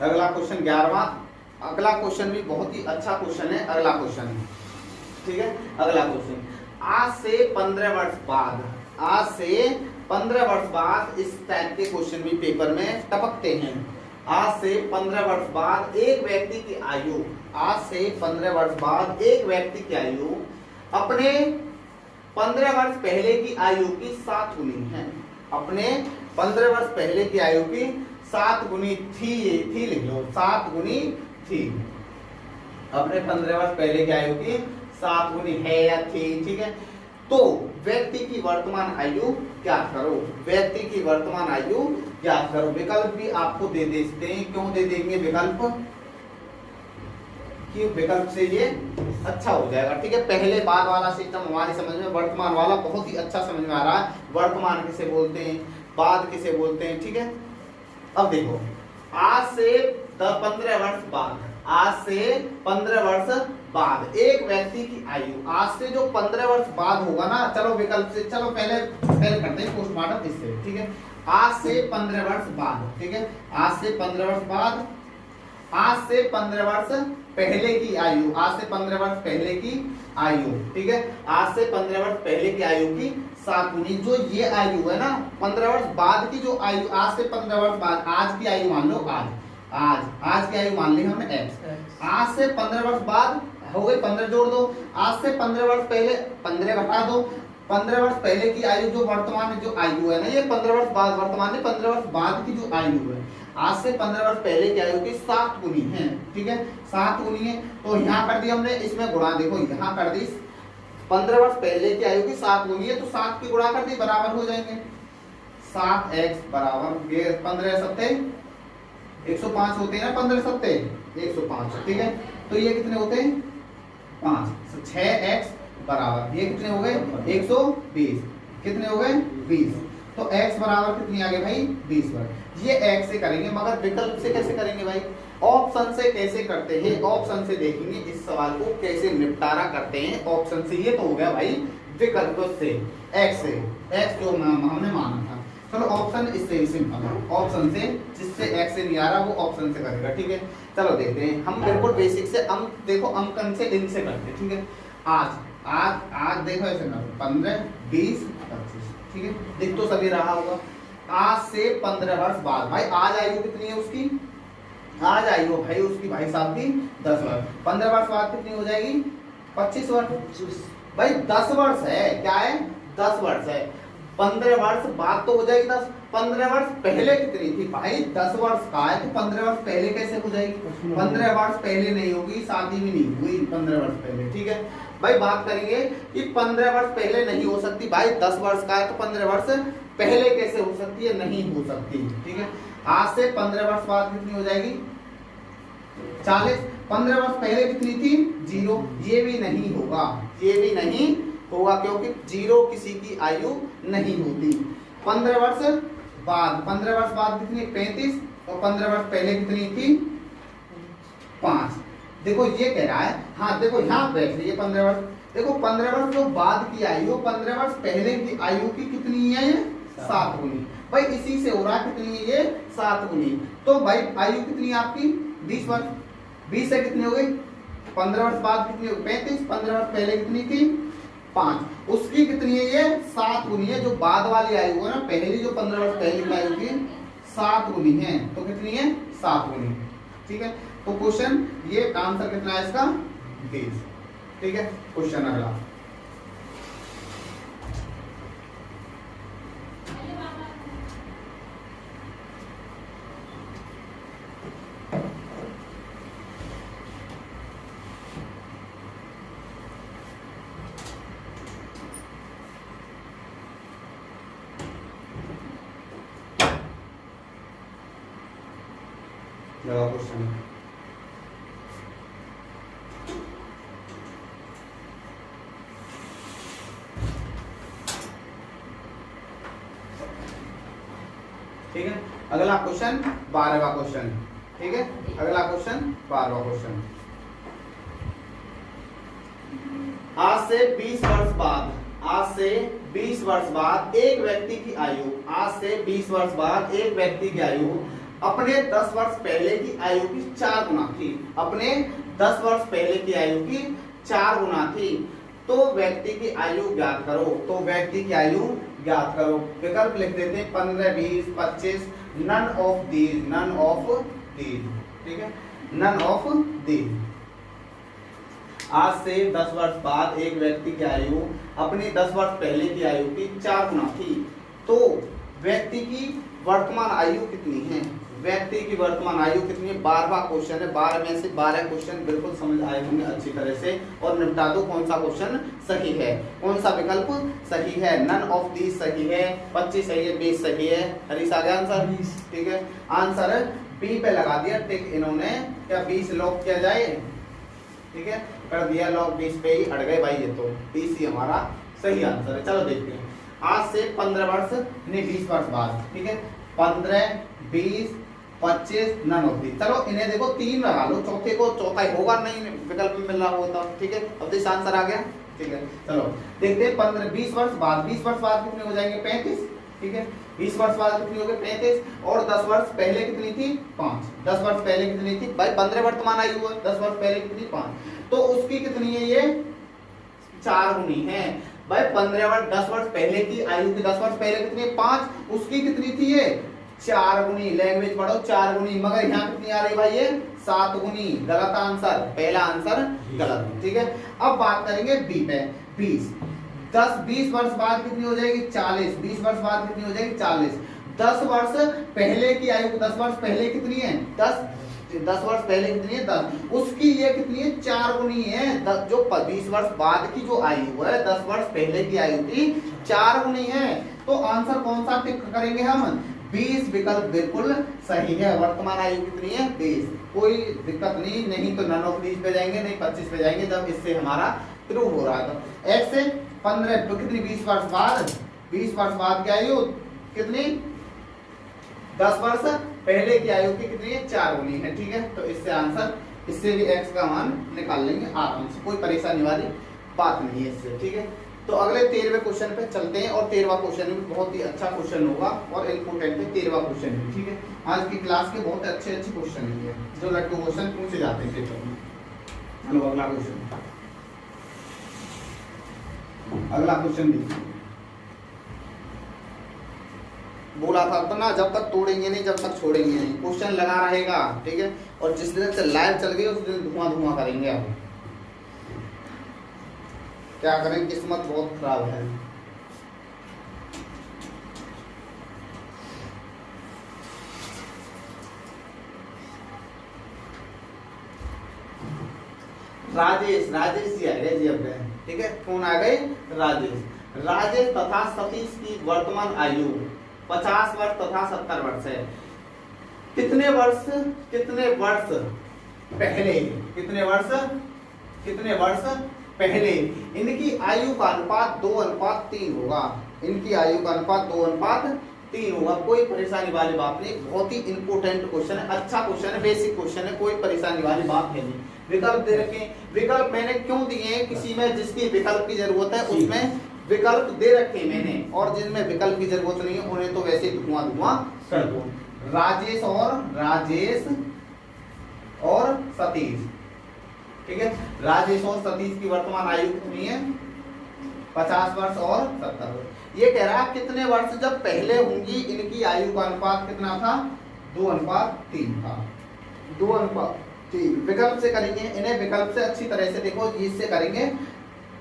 अगला क्वेश्चन 11वां। अगला क्वेश्चन भी बहुत ही अच्छा क्वेश्चन है। अगला क्वेश्चन, ठीक है, अगला क्वेश्चन, आज से 15 वर्ष बाद, आज से 15 वर्ष बाद इस टाइप के क्वेश्चन भी पेपर में टपकते हैं। आज से 15 वर्ष बाद एक व्यक्ति की आयु, आज से 15 वर्ष बाद एक व्यक्ति की आयु अपने 15 वर्ष पहले की आयु की 7 गुनी है। अपने 15 वर्ष पहले की आयु की 7 गुनी थी लिख लो, 7 गुनी थी। अपने 15 वर्ष पहले की आयु की 7 गुनी है या थी। ठीक है, तो व्यक्ति की वर्तमान आयु ज्ञात करो। व्यक्ति की वर्तमान आयु ज्ञात करो। विकल्प भी आपको दे देते हैं। क्यों दे देंगे विकल्प? कि विकल्प से ये अच्छा हो जाएगा। ठीक है, पहले बाद वाला सिस्टम हमारी समझ में, वर्तमान वाला बहुत ही अच्छा समझ में आ रहा है। वर्तमान किसे बोलते हैं, बाद किसे बोलते हैं। ठीक है, अब देखो, आज से 15 वर्ष बाद, आज से 15 वर्ष बाद एक व्यक्ति की आयु, आज से जो 15 वर्ष बाद होगा ना, चलो विकल्प से, चलो पहले करते हैं पोस्टमार्टम इससे। ठीक है, आज से 15 वर्ष बाद। ठीक है, आज से 15 वर्ष बाद, आज से 15 वर्ष पहले की आयु, आज से 15 वर्ष पहले की आयु। ठीक है, आज से 15 वर्ष पहले की आयु की 7 गुनी, जो ये आयु है ना 15 वर्ष बाद की जो आयु, आज से 15 वर्ष बाद, आज की आयु मान लो, आज की आयु मान ली हमने x। आज से 15 वर्ष बाद हो गई, 15 जोड़ दो। आज से 15 वर्ष पहले 15 घटा दो। 15 वर्ष पहले की आयु जो वर्तमान में जो आयु है ना, ये 15 वर्ष बाद, वर्तमान में 15 वर्ष बाद की जो आयु है, आज से 15 वर्ष पहले की आयु की 7 गुनी है। ठीक है, 7 गुनी है, तो यहाँ कर दी हमने, इसमें गुणा, देखो यहाँ कर दी, 15 वर्ष पहले की आयु की 7 गुनी है, तो 7 की गुणा कर दी, बराबर हो जाएंगे 7x बराबर 15 सत्ते 105 होते हैं ना, 15 सत्ते 105। ठीक है, तो ये कितने होते हैं 5, 6x बराबर, ये कितने हो गए 120, कितने हो गए 20, तो x बराबर कितनी आ गई भाई 20 पर। ये x से करेंगे, मगर विकल्प से कैसे करेंगे भाई? ऑप्शन से कैसे करते हैं? ऑप्शन से देखेंगे इस सवाल को कैसे निपटारा करते हैं ऑप्शन से। ये तो हो गया भाई विकल्प से, x से, x जो हमने माना था। चलो ऑप्शन इससे सिंपल है, ऑप्शन से, जिससे x से नहीं आ रहा वो ऑप्शन से करेगा। ठीक है, चलो देखते हैं हम बिल्कुल बेसिक से, हम देखो अंकन से इनसे करते हैं। ठीक है, आज देखो ऐसे ना 15 20 25। ठीक है, दिख तो सभी रहा होगा। आज से 15 वर्ष बाद, भाई आज आयु कितनी है उसकी? आज आयु भाई उसकी भाई साहब की 10 वर्ष। 15 वर्ष बाद कितनी हो जाएगी? 25 वर्ष। भाई 10 वर्ष है, क्या है 10 वर्ष है। 15 वर्ष बाद तो हो जाएगी 10, 15 वर्ष पहले कितनी थी भाई? 10 वर्ष का है, तो 15 वर्ष पहले कैसे हो जाएगी? 15 वर्ष पहले नहीं होगी, शादी भी नहीं हुई 15 वर्ष पहले। ठीक है भाई, बात करेंगे कि 15 वर्ष पहले नहीं हो सकती भाई, 10 वर्ष का है तो 15 वर्ष पहले कैसे हो सकती है? नहीं हो सकती। ठीक है, आज से 15 वर्ष बाद कितनी हो जाएगी? 40। 15 वर्ष पहले कितनी थी? 0। ये भी नहीं होगा, ये भी नहीं होगा, क्योंकि 0 किसी की आयु नहीं होती। 15 वर्ष बाद, 15 वर्ष बाद कितनी? 35, और 15 वर्ष पहले कितनी थी? 5। देखो ये कह रहा है, हाँ देखो यहाँ बैठ रही है 15 वर्ष। देखो 15 वर्ष जो बाद की आयु, 15 वर्ष पहले की आयु की कितनी है? 7 गुनी। भाई इसी से हो रहा है, कितनी है ये? 7 गुनी। तो भाई आयु कितनी है आपकी? 20 वर्ष। 20 से कितनी हो गई? 15 वर्ष बाद कितनी हो? 35। 15 वर्ष पहले कितनी थी? 5। उसकी कितनी है ये? 7 गुनी है। जो बाद वाली आयु है ना, पहली जो 15 वर्ष पहले की आयु की 7 गुनी है, तो कितनी है? 7 गुनी। ठीक है, तो क्वेश्चन ये आंसर कितना है इसका? 20। ठीक है, क्वेश्चन अगला। लगाओ क्वेश्चन। ठीक है, अगला क्वेश्चन 12वां क्वेश्चन। ठीक है, अगला क्वेश्चन 12वां क्वेश्चन। आज से 20 वर्ष बाद, आज से 20 वर्ष बाद एक व्यक्ति की आयु, आज से 20 वर्ष बाद एक व्यक्ति की आयु अपने 10 वर्ष पहले की आयु की 4 गुना थी। अपने 10 वर्ष पहले की आयु की 4 गुना थी। तो व्यक्ति की आयु ज्ञात करो। तो व्यक्ति की आयु ज्ञात करो। विकल्प लिख देते हैं 15, 20, 25, none of these, none of these. ठीक है, नन ऑफ दीज। आज से 10 वर्ष बाद एक व्यक्ति की आयु अपनी 10 वर्ष पहले की आयु की 4 गुना थी। तो व्यक्ति की वर्तमान आयु कितनी है? व्यक्ति की वर्तमान आयु कितनी है? 12वां क्वेश्चन है। 12 में से 12 क्वेश्चन बिल्कुल समझ आए होंगे अच्छी तरह से, और निपटा दो कौन सा क्वेश्चन सही है, कौन सा विकल्प सही है। नन ऑफ दीज सही है, 25 सही है, 20 सही है। हरीश आ गया आंसर? ठीक है, आंसर बी पे लगा दिया टिक इन्होंने। क्या 20 लॉक किया जाए? ठीक है, कर दिया लॉक, 20 पे ही अड़ गए भाई। ये तो 20 ही हमारा सही आंसर है। चलो देखते हैं। आज से 15 वर्ष नहीं 20 वर्ष बाद। ठीक है, 15, 20, 25, नन ऑफ दीज। चलो इन्हें देखो 3 लगा लो, चौथे को चौथा ही होगा, नहीं विकल्प में मिल रहा होता। ठीक है, अब दिस आंसर आ गया। ठीक है, चलो देखते हैं 15, 20 वर्ष बाद। 20 वर्ष बाद कितने हो जाएंगे? 35। ठीक है, 20 वर्ष बाद कितनी हो गई? 35। और 10 वर्ष पहले कितनी थी? 5। 10 वर्ष पहले कितनी थी भाई? 15 वर्तमान आयु है, 10 वर्ष पहले कितनी? 5। तो उसकी कितनी है? ये 4 गुनी है भाई। 15 वर्ष 10 वर्ष पहले की आयु की 10 वर्ष पहले कितनी है? 5। उसकी कितनी थी? ये 4 गुनी। लैंग्वेज पढ़ो 4 गुनी। मगर यहाँ कितनी आ रही भाई? ये 7 गुनी। गलत आंसर, पहला आंसर गलत। ठीक है, अब बात करेंगे बी पे। 20 वर्ष बाद कितनी हो जाएगी? 40। 20 वर्ष बाद कितनी हो जाएगी? 40। 10 वर्ष पहले की आयु, 10 वर्ष पहले कितनी है? 10 वर्ष पहले कितनी है? 10। उसकी ये कितनी है? 4 गुनी है। जो 20 वर्ष बाद की जो आयु है, 10 वर्ष पहले की आयु की 4 गुनी है। तो आंसर कौन सा टिक करेंगे हम? 20 विकल्प बिल्कुल सही है। वर्तमान आयु कितनी है? 20। कोई दिक्कत नहीं तो नन ऑफ दीज पे जाएंगे, नहीं 25 पे जाएंगे, जब इससे हमारा ट्रू हो रहा था। एक से 15 तो कितनी? 20 वर्ष बाद। 20 वर्ष बाद की आयु कितनी? 10 वर्ष पहले की आयु की कितनी है? 4 गुनी है। ठीक है, तो इससे आंसर, इससे भी x का मान निकाल लेंगे आराम से, कोई परेशानी वाली बात नहीं है इससे। ठीक है, तो अगले 13वें क्वेश्चन पे चलते हैं। और 13वां क्वेश्चन भी बहुत ही अच्छा क्वेश्चन होगा और इम्पोर्टेंट है 13वां क्वेश्चन भी। ठीक है, आज की क्लास के बहुत अच्छे क्वेश्चन है जो लटू क्वेश्चन पूछे जाते हैं पेपर में। चलो अगला क्वेश्चन, अगला क्वेश्चन देखिए। बोला था तो ना, जब तक तोड़ेंगे नहीं, जब तक छोड़ेंगे नहीं, क्वेश्चन लगा रहेगा। ठीक है, और जिस दिन से लाइव चल गई उस दिन धुआं करेंगे। अब क्या करें, किस्मत बहुत खराब है। राजेश जी आ गए जी अब। ठीक है, कौन आ गए? राजेश तथा सतीश की वर्तमान आयु 50 वर्ष तथा 70 वर्ष है। कितने वर्ष पहले इनकी आयु का अनुपात 2:3 होगा। इनकी आयु का अनुपात 2:3 होगा। कोई परेशानी वाली बात नहीं, बहुत ही इंपोर्टेंट क्वेश्चन है, अच्छा क्वेश्चन है, बेसिक क्वेश्चन है, कोई परेशानी वाली बात है नहीं। विकल्प दे रखे, विकल्प मैंने क्यों दिए हैं? किसी में जिसकी विकल्प की जरूरत है उसमें विकल्प दे रखे मैंने, और जिनमें विकल्प की जरूरत नहीं है उन्हें तो वैसे धुआं कर दो। राजेश और सतीश। ठीक है, राजेश और सतीश की वर्तमान आयु कितनी है? 50 वर्ष और 70 वर्ष। ये कह रहा है कितने वर्ष जब पहले होंगी इनकी आयु का अनुपात कितना था? 2:3 था। 2:3 विकल्प से करेंगे इन्हें, विकल्प से अच्छी तरह से देखो, इससे करेंगे।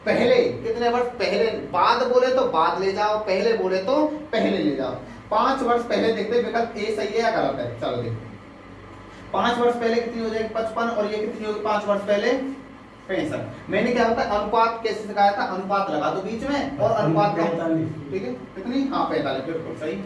पहले कितने वर्ष पहले, बाद बोले तो बाद ले जाओ, पहले बोले तो पहले ले जाओ। 5 वर्ष पहले देखते विकल्प ए सही है या गलत है। चलो देखो, 5 वर्ष पहले कितनी हो जाएगी? 55। और ये कितनी होगी 5 वर्ष पहले? 65। मैंने क्या होता है अनुपात कैसे सिखाया था? अनुपात लगा दो बीच में और अनुपात का, ठीक है, कितनी? हाँ 45, बिल्कुल सही,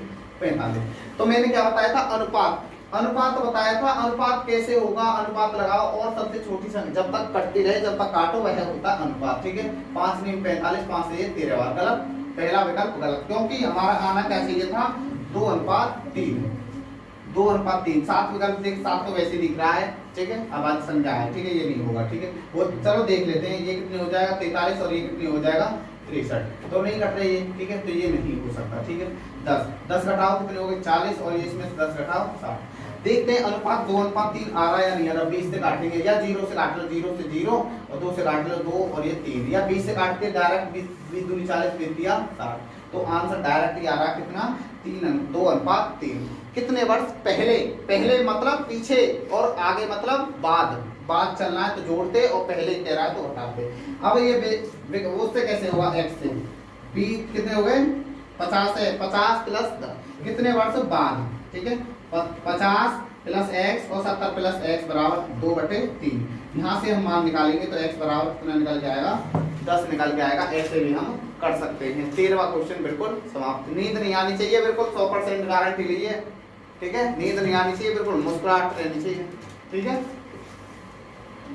45। तो मैंने क्या बताया था? अनुपात अनुपात बताया था, अनुपात कैसे होगा, अनुपात लगाओ और सबसे छोटी संख्या जब तक कटती रहे जब तक काटो वह होता है अनुपात। ठीक है, 5 × 45, 5 से 13 बार, गलत, पहला विकल्प गलत, क्योंकि हमारा आना क्या चाहिए था 2:3, 2:3। 7 विकल्प देख, 7 तो वैसे दिख रहा है, ठीक है, अब आज संख्या है, ठीक है, ये नहीं होगा, ठीक है, वो चलो देख लेते हैं, ये कितने हो जाएगा 43 और ये कितने हो जाएगा 63, तो नहीं कट रही है, ठीक है, तो ये नहीं हो सकता, ठीक है। 10 घटाओ कितने हो गए 40 और ये इसमें से 10 घटाओ 60। देखते हैं अनुपात 2:3 आ रहा है या नहीं आ रहा। 20 से काटेंगे या 0 से काट लो, 0 से 0 और 2 से काट लो 2 और ये 3, या 20 से काट के डायरेक्ट 20 दूनी 40 20 दिया 60, तो आंसर डायरेक्ट ही आ रहा है कितना 2:3। कितने वर्ष पहले, पहले मतलब पीछे और आगे मतलब बाद चलना है तो जोड़ते और पहले कह रहा है तो घटाते। अब ये उससे कैसे होगा x से, b कितने हो गए 50 है, 50 प्लस 10 कितने वर्ष बाद, ठीक है, 50 प्लस x और 70 प्लस x बराबर 2/3। यहाँ से हम मान निकालेंगे तो x बराबर कितना निकल के आएगा 10 निकल के आएगा। ऐसे भी हम कर सकते हैं। 13वां क्वेश्चन बिल्कुल समाप्त। नींद नहीं आनी चाहिए, बिल्कुल 100% गारंटी लीजिए, ठीक है, नींद नहीं आनी चाहिए, बिल्कुल मुस्कुराहट रहनी चाहिए, ठीक है।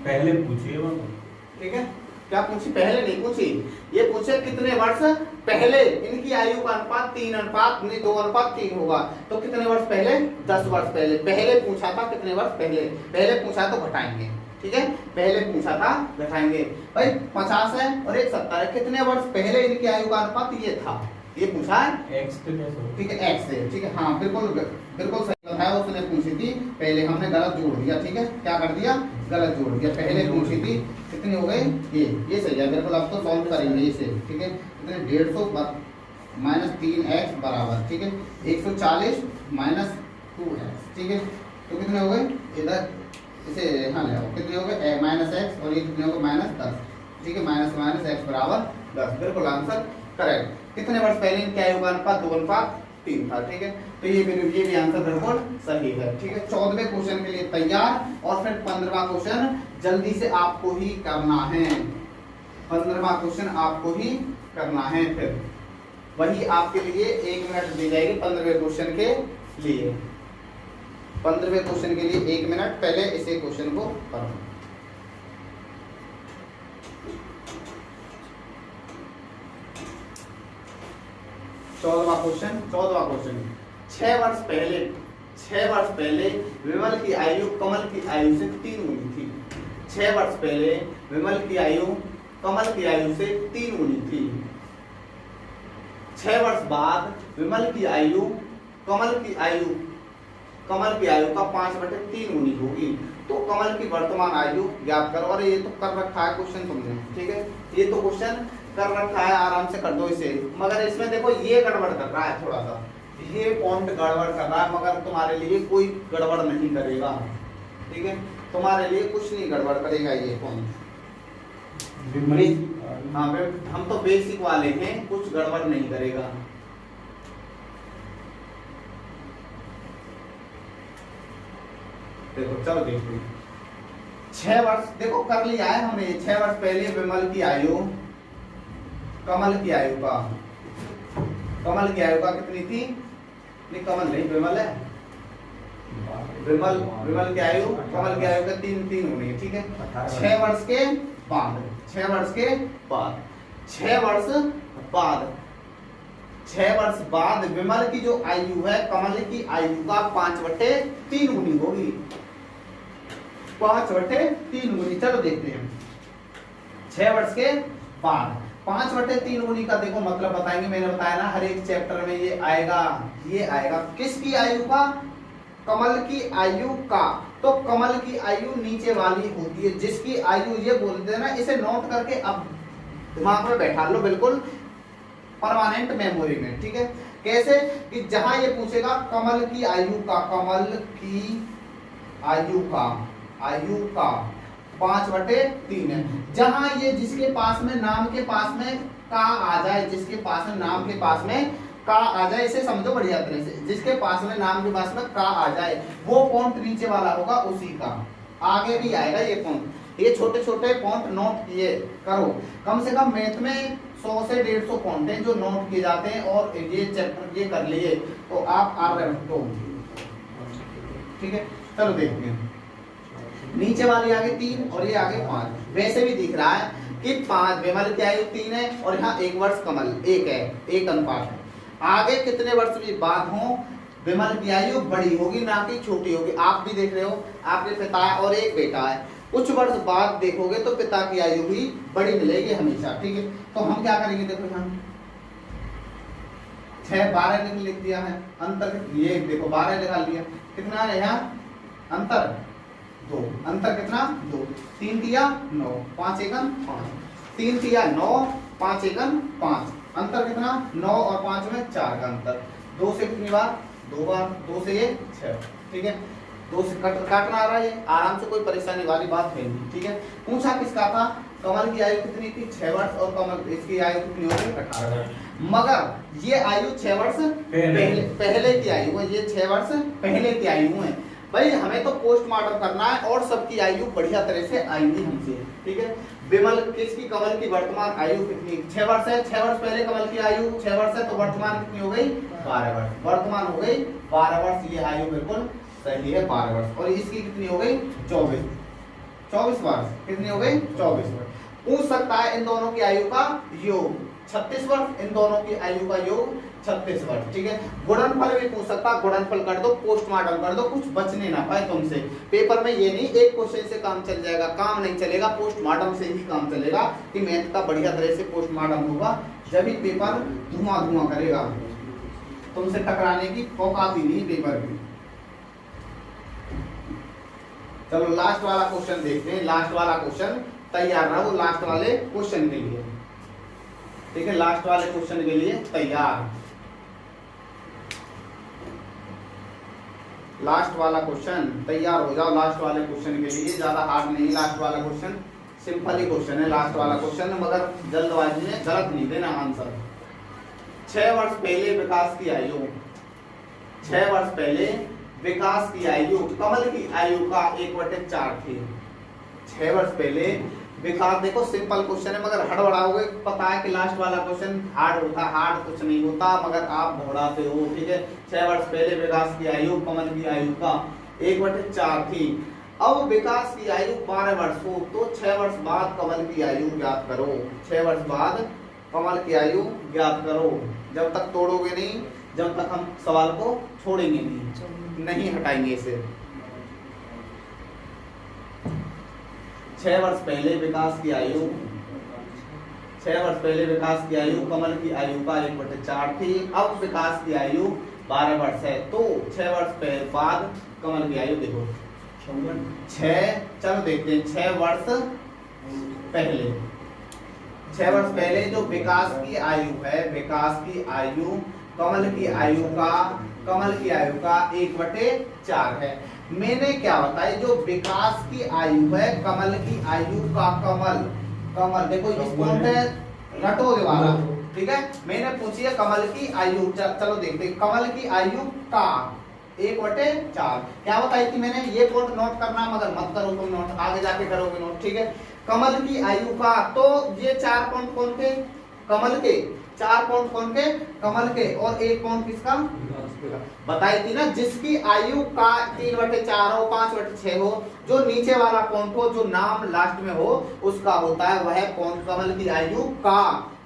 पहले पूछिए वो, ठीक है, क्या पूछी, पहले नहीं पूछी, ये पूछे कितने वर्ष पहले इनकी आयु का अनुपात 2:3 होगा, तो कितने वर्ष पहले 10 वर्ष पहले। पहले पूछा था कितने वर्ष पहले, पहले पूछा तो घटाएंगे, ठीक है, पहले पूछा था घटाएंगे। भाई 50 है और एक 70 है, कितने वर्ष पहले इनकी आयु का अनुपात ये था, ये पूछा है x तो कैसे होगा, ठीक है, x है, ठीक है, हाँ बिल्कुल सही बताया, उसने पूछी थी पहले, हमने गलत जोड़ दिया, ठीक है, क्या कर दिया गलत जोड़ दिया, पहले पूछी थी कितने हो गए ये सही है, बिल्कुल अब तो सॉल्व करेंगे इसे, ठीक है, कितने 150 - 3x बराबर, ठीक है, 140 - 2x, ठीक है, तो कितने हो गए इधर इसे यहाँ ले आओ, कितने हो गए -x और ये कितने हो गए -10, ठीक है, -x बराबर 10, बिल्कुल आंसर करेक्ट। कितने वर्ष पहले इनकी आयु का अनुपात 2:3 था, ठीक है, तो ये भी आंसर बिल्कुल सही है, ठीक है। 14वें क्वेश्चन के लिए तैयार और फिर 15वां क्वेश्चन जल्दी से आपको ही करना है, 15वां क्वेश्चन आपको ही करना है, फिर वही आपके लिए 1 मिनट दी जाएगी 15वें क्वेश्चन के लिए। 15वें क्वेश्चन के लिए 1 मिनट, पहले इसे क्वेश्चन को करो। चौदहवां क्वेश्चन 6 वर्ष पहले विमल की आयु कमल की आयु से 3 गुनी थी। 6 वर्ष पहले विमल की आयु कमल की आयु से 3 गुनी थी। 6 वर्ष बाद विमल की आयु कमल की आयु का 5/3 गुनी होगी, तो कमल की वर्तमान आयु ज्ञात करो। और ये तो कर रखा है क्वेश्चन तुमने, ठीक है, ये तो क्वेश्चन कर रखा है, आराम से कर दो इसे। मगर इसमें देखो ये गड़बड़ कर रहा है, थोड़ा सा ये पॉइंट गड़बड़ कर रहा है, मगर तुम्हारे लिए कोई गड़बड़ नहीं करेगा, ठीक है, तुम्हारे लिए कुछ नहीं गड़बड़ करेगा ये पॉइंट। हाँ हम तो बेसिक वाले हैं, कुछ गड़बड़ नहीं करेगा। देखो चलो देखो 6 वर्ष देखो कर लिया है हमने। 6 वर्ष पहले विमल की आयु कमल की आयु का कितनी थी, नहीं कमल नहीं विमल है, विमल की आयु कमल की आयु का 3 होनी है, ठीक है। 6 वर्ष के बाद 6 वर्ष बाद विमल की जो आयु है कमल की आयु का 5/3 गुनी होगी, 5/3 गुनी। चलो देखते हैं 6 वर्ष के बाद 5/3 गुनी का देखो मतलब बताएंगे, मैंने बताया ना हर एक चैप्टर में ये आएगा किसकी आयु का, कमल की आयु का। तो कमल की आयु नीचे वाली होती है, जिसकी आयु ये बोलते हैं ना, इसे नोट करके अब दिमाग में बैठा लो, बिल्कुल परमानेंट मेमोरी में, ठीक है। कैसे कि जहां ये पूछेगा कमल की आयु का 5/3 है, जहां ये जिसके पास में नाम के पास में का आ जाए, जिसके पास में नाम के पास में का आ जाए, इसे समझो बढ़िया तरह से, जिसके पास में नाम के पास में का आ जाए वो पॉइंट नीचे वाला होगा उसी का, आगे भी आएगा ये पॉइंट। ये छोटे छोटे पॉइंट नोट किए करो, कम से कम मैथ में 100 से 150 पॉइंट हैं जो नोट किए जाते हैं, और ये चैप्टर ये कर लिए तो आप आ रहे हो। ठीक है, चलो देखते हैं। नीचे वाली आगे 3 और ये आगे 5। वैसे भी दिख रहा है कि 5 बेमल की आयु 3 है और यहाँ 1 वर्ष कमल 1 है, 1 अनुपात है। आगे कितने वर्ष भी बाद हो बेमल की आयु बड़ी होगी ना कि छोटी होगी। आप भी देख रहे हो, आपके पिता और एक बेटा है, कुछ वर्ष बाद देखोगे तो पिता की आयु भी बड़ी मिलेगी हमेशा, ठीक है। तो हम क्या करेंगे, देखो यहाँ 6 12 लिख दिया है, अंतर ये देखो 12 निकाल दिया, कितना है यहाँ अंतर 2, अंतर कितना 2, 3 तिया 9, 5 एकम 5, 3 तिया 9, 5 एकम 5, अंतर कितना 9 और 5 में 4 का अंतर। 2 से कितनी बार 2 बार, 2 से ये 6, ठीक है। 2 से काटना आ रहा है, आराम से, कोई परेशानी वाली बात है नहीं, ठीक है। पूछा किसका था, कमल की आयु कितनी थी 6 वर्ष और कमल इसकी आयु कितनी हो गई 18 वर्ष। मगर ये आयु 6 वर्ष पहले की आयु है, ये 6 वर्ष पहले की आयु है। भाई हमें तो पोस्टमार्टम करना है और सबकी आयु बढ़िया तरह से आएंगी हमसे, ठीक है। विमल किसकी कमल की वर्तमान आयु कितनी 6 वर्ष है, 6 वर्ष पहले कमल की आयु 6 वर्ष है, तो वर्तमान कितनी हो गई 12 वर्ष, वर्तमान हो गई 12 वर्ष। ये आयु बिल्कुल सही है 12 वर्ष। और इसकी कितनी हो गई 24 वर्ष, कितनी हो गई 24 वर्ष। पूछ सकता है इन दोनों की आयु का योग 36 वर्ष, इन दोनों की आयु का योग 36 वर्ष, ठीक है। गुणनफल भी पूछ सकता, गुणनफल कर दो, पोस्टमार्टम कर दो, कुछ बचने ना पाए तुमसे। पेपर में ये नहीं एक क्वेश्चन से काम चल जाएगा, काम नहीं चलेगा, पोस्टमार्टम से ही काम चलेगा कि मैथ का बढ़िया तरह से पोस्टमार्टम होगा, जब ही पेपर धुआं करेगा। तुमसे टकराने की औकात ही नहीं पेपर की। चलो लास्ट वाला क्वेश्चन देखते हैं, लास्ट वाला क्वेश्चन तैयार रहो लास्ट वाले क्वेश्चन के लिए, ठीक है। लास्ट वाले क्वेश्चन के लिए तैयार, लास्ट वाला क्वेश्चन तैयार हो जाओ। लास्ट वाले क्वेश्चन के लिए ज्यादा हार्ड नहीं, लास्ट वाला क्वेश्चन सिंपल ही क्वेश्चन है, लास्ट वाला क्वेश्चन, मगर जल्दबाजी में गलत नहीं देना आंसर। 6 वर्ष पहले विकास की आयु, 6 वर्ष पहले विकास की आयु कमल की आयु का 1/4 थी। 6 वर्ष पहले विकास, देखो सिंपल क्वेश्चन है मगर हड़बड़ाओगे, पता है कि लास्ट वाला क्वेश्चन हार्ड होता, हार्ड कुछ नहीं होता, मगर आप घबराते हो, ठीक है। 6 वर्ष पहले विकास की आयु कमल की आयु का 1/4 थी। अब विकास की आयु 12 वर्ष हो तो 6 वर्ष बाद कमल की आयु ज्ञात करो। 6 वर्ष बाद कमल की आयु ज्ञात करो। जब तक तोड़ोगे नहीं, जब तक हम सवाल को छोड़ेंगे नहीं हटाएंगे इसे। 6 वर्ष पहले विकास की आयु, 6 वर्ष पहले विकास की आयु कमल की आयु का 1/4 थी। अब विकास की आयु 12 वर्ष है, तो 6 वर्ष बाद कमल की आयु देखो 6, चलो देखते हैं 6 वर्ष पहले, 6 वर्ष पहले जो विकास की आयु है, विकास की आयु कमल की आयु का 1/4 है। मैंने क्या बताया, जो विकास की आयु है कमल की आयु का कमल देखो इस पॉइंट है रटोगे वाला, ठीक है। मैंने पूछी है कमल की आयु, चलो देखते हैं कमल की आयु का 1/4 क्या बताई थी मैंने, ये पॉइंट नोट करना, मगर मत करो तुम नोट, आगे जाके करोगे नोट, ठीक है। कमल की आयु का, तो ये 4 पॉइंट कौन के, कमल के, 4 पॉइंट कौन के, कमल के, और 1 पॉइंट किसका, बताई थी ना, जिसकी आयु का 3/4 हो, 5/6 हो, जो नीचे वाला पॉइंट हो, जो नाम लास्ट में हो, उसका होता है वह पॉइंट कमल की आयु का।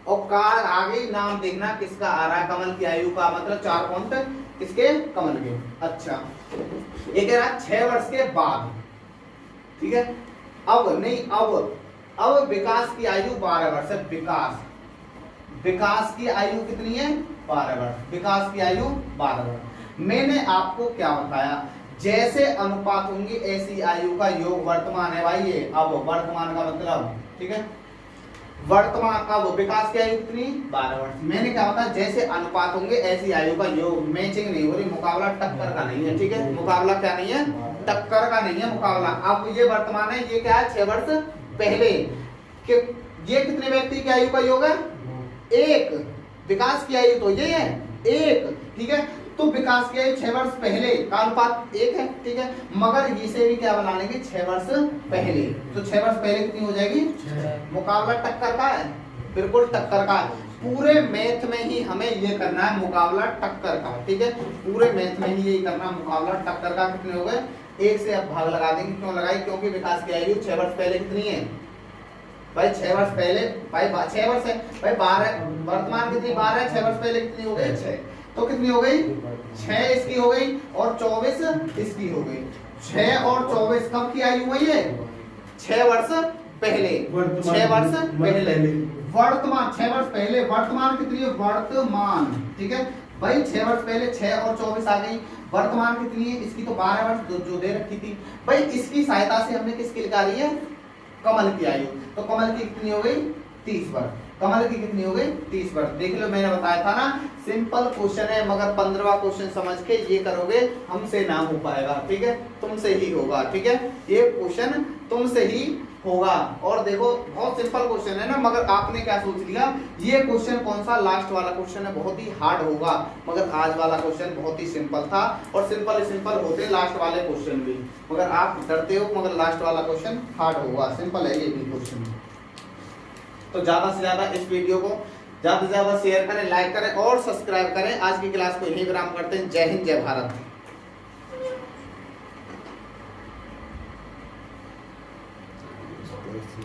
और का आगे नाम देखना किसका आ रहा है, कमल की आयु का मतलब 4 पॉइंट किसके, कमल के। अच्छा ये कह रहा है 6 वर्ष के बाद, ठीक है। अब नहीं, अब विकास की आयु 12 वर्ष है। विकास की आयु कितनी है 12 वर्ष, विकास की आयु 12 वर्ष। मैंने आपको क्या बताया, जैसे अनुपात होंगी ऐसी आयु का योग वर्तमान है भाई ये। अब वर्तमान का मतलब, ठीक है, वर्तमान, अब विकास की आयु कितनी 12 वर्ष। मैंने क्या बताया, जैसे अनुपात होंगे ऐसी आयु का योग, मैचिंग नहीं हो रही, मुकाबला टक्कर का नहीं है, ठीक है। मुकाबला क्या नहीं है, टक्कर का नहीं है मुकाबला। अब ये वर्तमान है, ये क्या है 6 वर्ष पहले के, ये कितने व्यक्ति की आयु का योग है 1, विकास की आयु तो ये है 1, ठीक है। तो विकास की आयु 6 वर्ष पहले का अनुपात 1 है, ठीक है। मगर इसे भी क्या बना लेंगे 6 वर्ष पहले, तो 6 वर्ष पहले कितनी हो जाएगी, मुकाबला टक्कर का है, बिल्कुल टक्कर का। पूरे मैथ में ही हमें ये करना है मुकाबला टक्कर का, ठीक है, पूरे मैथ में ही यही करना मुकाबला टक्कर का। कितने हो गए? 1 से अब भाग लगा देंगे। क्यों लगाई? क्योंकि विकास की आयु 6 वर्ष पहले कितनी है भाई? 6 वर्ष पहले भाई 6 वर्ष है भाई, 12 वर्तमान कितनी 12 है, 6 वर्ष पहले कितनी हो गई? 6। तो कितनी हो गई? 6 इसकी हो गई और 24 इसकी हो गई। 6 और 24 कब की आयु हुई है? 6 वर्ष पहले, 6 वर्ष पहले वर्तमान, 6 वर्ष पहले वर्तमान कितनी है? वर्तमान, ठीक है भाई 6 वर्ष पहले 6 और 24 आ गई। वर्तमान कितनी है? इसकी तो 12 वर्ष जो दे रखी थी भाई। इसकी सहायता से हमने किसकी निकाली है? कमल की आयु। तो कमल की कितनी हो गई? 30 वर्ष। कमल की कितनी हो गई? 30 वर्ष। देख लो मैंने बताया था ना, सिंपल क्वेश्चन है, मगर 15वां क्वेश्चन समझ के ये करोगे हमसे ना हो पाएगा, ठीक है, तुमसे ही होगा, ठीक है, ये क्वेश्चन तुमसे ही होगा। और देखो बहुत सिंपल क्वेश्चन है ना, मगर आपने क्या सोच लिया ये क्वेश्चन कौन सा लास्ट वाला क्वेश्चन है बहुत ही हार्ड होगा, मगर आज वाला क्वेश्चन बहुत ही सिंपल था। और सिंपल होते लास्ट वाले क्वेश्चन भी, मगर आप डरते हो, मगर लास्ट वाला क्वेश्चन हार्ड होगा। सिंपल है ये भी क्वेश्चन। तो ज्यादा से ज्यादा इस वीडियो को ज्यादा से ज्यादा शेयर करें, लाइक करें और सब्सक्राइब करें। आज की क्लास को यही विराम करते हैं। जय हिंद, जय भारत।